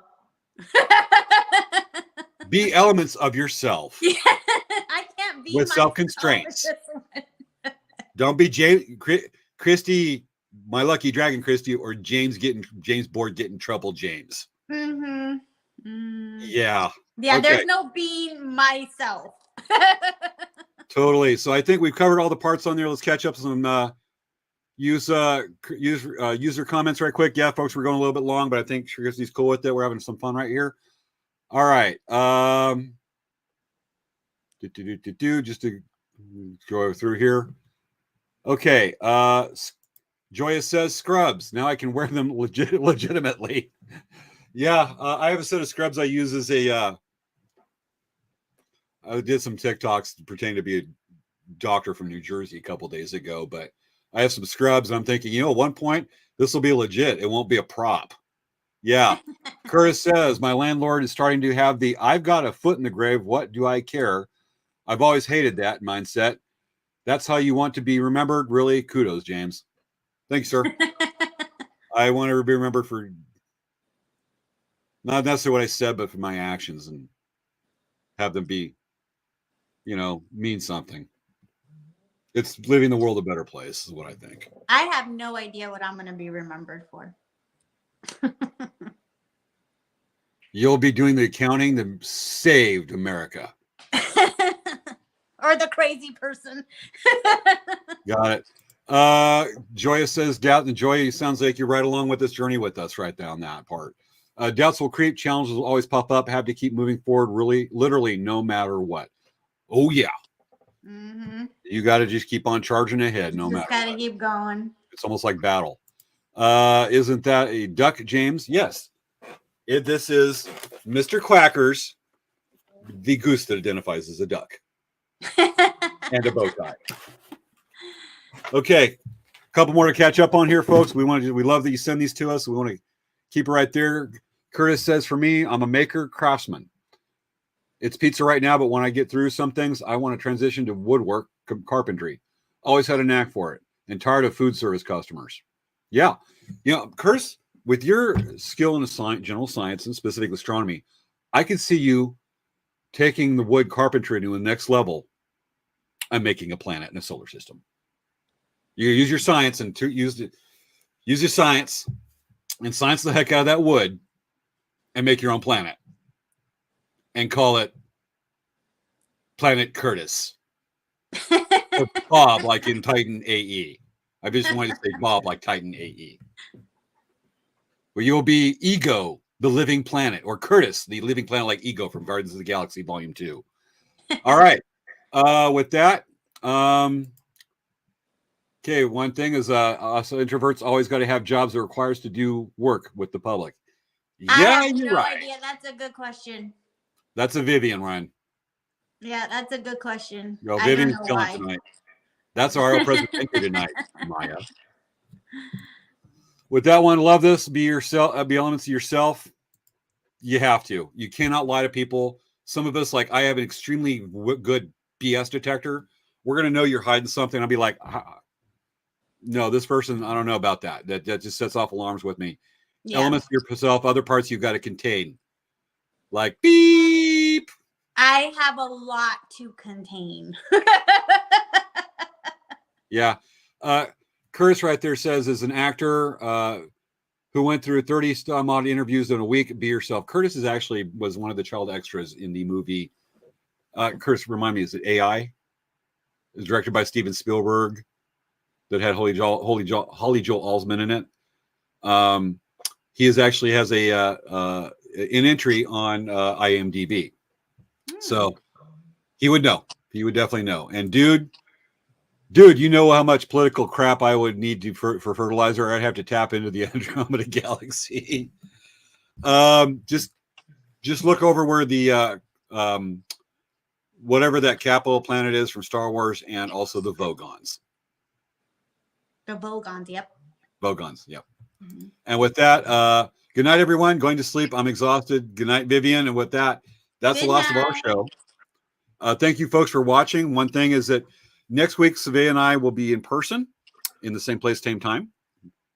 Be elements of yourself. Yeah, I can't be with self-constraints. Don't be Christy My Lucky Dragon Christy or James bored getting trouble James. Yeah. Yeah, okay. There's no being myself. Totally. So I think we've covered all the parts on there. Let's catch up some user comments right quick. Yeah, folks, we're going a little bit long, but I think Christy's cool with it. We're having some fun right here. All right. Just to go through here. Okay. Joya says scrubs. Now I can wear them legitimately. Yeah, I have a set of scrubs I use as a. I did some TikToks pretending to be a doctor from New Jersey a couple days ago, but I have some scrubs, and I'm thinking, at one point this will be legit. It won't be a prop. Yeah. Curtis says my landlord is starting to have the "I've got a foot in the grave. What do I care?" I've always hated that mindset. That's how you want to be remembered. Really, kudos, James. Thanks, sir. I want to be remembered for not necessarily what I said, but for my actions, and have them be, mean something. It's living the world a better place, is what I think. I have no idea what I'm going to be remembered for. You'll be doing the accounting that saved America. Or the crazy person. Got it. Joya says, doubt and Joya, sounds like you're right along with this journey with us right down that part. Doubts will creep, challenges will always pop up, have to keep moving forward, really, literally, no matter what. Oh, yeah. Mm-hmm. You got to just keep on charging ahead, no matter what. Just got to keep going. It's almost like battle. Isn't that a duck, James? Yes. This is Mr. Quacker's, the goose that identifies as a duck. And a bow tie. Okay. A couple more to catch up on here, folks. We love that you send these to us. We want to keep it right there. Curtis says, for me, I'm a maker craftsman. It's pizza right now, but when I get through some things, I want to transition to woodwork, carpentry. Always had a knack for it, and tired of food service customers. Yeah. Curtis, with your skill in general science and specifically astronomy, I could see you taking the wood carpentry to the next level and making a planet in a solar system. You use your science and use your science and science the heck out of that wood and make your own planet and call it Planet Curtis. Or Bob, like in Titan AE. I just wanted to say Bob like Titan AE. Where you'll be Ego, the living planet, or Curtis, the living planet like Ego from Guardians of the Galaxy Volume 2. All right. With that, okay, one thing is also introverts always got to have jobs that requires to do work with the public. I have no idea. That's a good question. That's a Vivian, Ryan. Yeah, that's a good question. Yo, Vivian's killing tonight. That's our real present tonight, Maya. With that one, love this. Be yourself. Be elements of yourself. You have to. You cannot lie to people. Some of us, like I have an extremely good BS detector. We're gonna know you're hiding something. I'll be like, no, this person, I don't know about that. That just sets off alarms with me. Yeah. Elements of yourself. Other parts you've got to contain. Like beep. I have a lot to contain. Yeah. Curtis right there says, as an actor who went through 30 some odd interviews in a week, be yourself. Curtis was one of the child extras in the movie. Curtis, remind me, is it AI? It was directed by Steven Spielberg that had Holly Joel Osment in it. He has an entry on IMDb. So he would know. He would definitely know. And dude, you know how much political crap I would need for fertilizer? I'd have to tap into the Andromeda Galaxy. Just look over where the whatever that capital planet is from Star Wars, and also the Vogons. The Vogons, yep. Vogons, yep. Mm-hmm. And with that, good night, everyone. Going to sleep. I'm exhausted. Good night, Vivian. And with that, that's the last of our show. Thank you, folks, for watching. One thing is that next week, Svea and I will be in person in the same place, same time.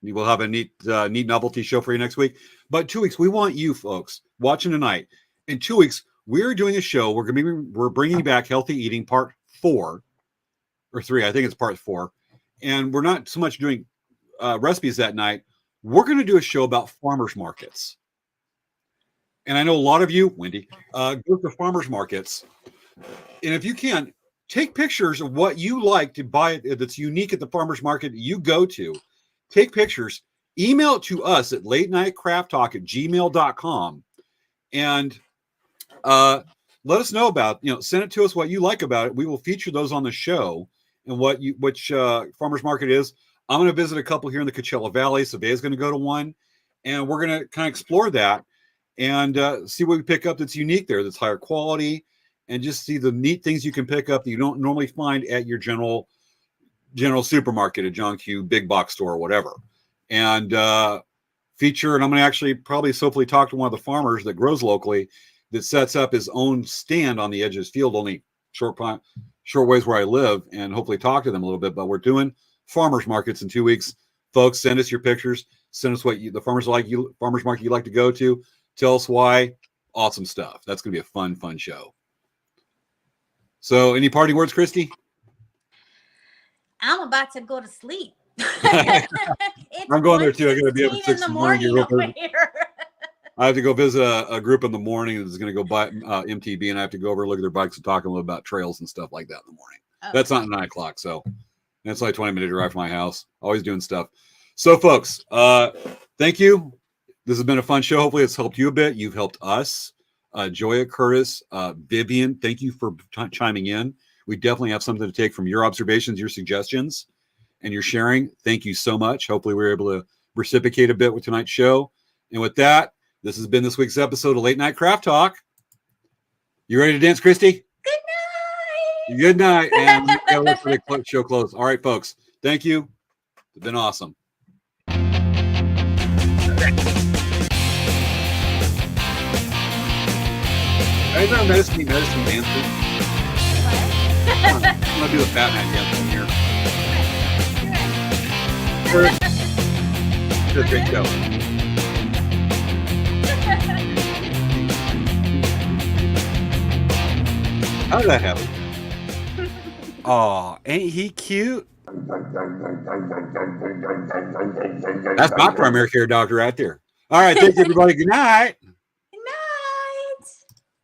We will have a neat novelty show for you next week. But 2 weeks, we want you folks watching tonight. In 2 weeks, we're doing a show. We're bringing back Healthy Eating Part 4 or 3. I think it's Part 4. And we're not so much doing recipes that night, we're going to do a show about farmers markets. And I know a lot of you, Wendy, go to farmers markets. And if you can, take pictures of what you like to buy that's unique at the farmers market you go to. Take pictures, email it to us at latenightcrafttalk@gmail.com. And let us know about, send it to us what you like about it. We will feature those on the show and which farmers market is. I'm going to visit a couple here in the Coachella Valley. Svea is going to go to one, and we're going to kind of explore that and see what we pick up that's unique there, that's higher quality, and just see the neat things you can pick up that you don't normally find at your general supermarket, a John Q big box store or whatever. And feature, and I'm going to actually probably hopefully talk to one of the farmers that grows locally that sets up his own stand on the edge of his field, only short ways where I live, and hopefully talk to them a little bit. But we're doing farmers markets in 2 weeks. Folks, send us your pictures. Send us what the farmers market you like to go to. Tell us why. Awesome stuff. That's going to be a fun show. So, any parting words, Christy? I'm about to go to sleep. I'm going there too. I got to be up at 6 in the morning. I have to go visit a group in the morning that's going to go buy MTB, and I have to go over and look at their bikes and talk a little about trails and stuff like that in the morning. Oh. That's not 9 o'clock, so that's like a 20-minute drive from my house. Always doing stuff. So, folks, thank you. This has been a fun show. Hopefully, it's helped you a bit. You've helped us. Joya, Curtis, Vivian, thank you for chiming in. We definitely have something to take from your observations, your suggestions, and your sharing. Thank you so much. Hopefully, we were able to reciprocate a bit with tonight's show. And with that, this has been this week's episode of Late Night Craft Talk. You ready to dance, Christy? Good night. And let's let the show close. All right, folks. Thank you. It's been awesome. I know medicine dancing. I'm going to do the Fat Man dance in here. It's a great show. How did that happen? Oh, ain't he cute? That's my primary care doctor right there. All right, thanks everybody. Good night.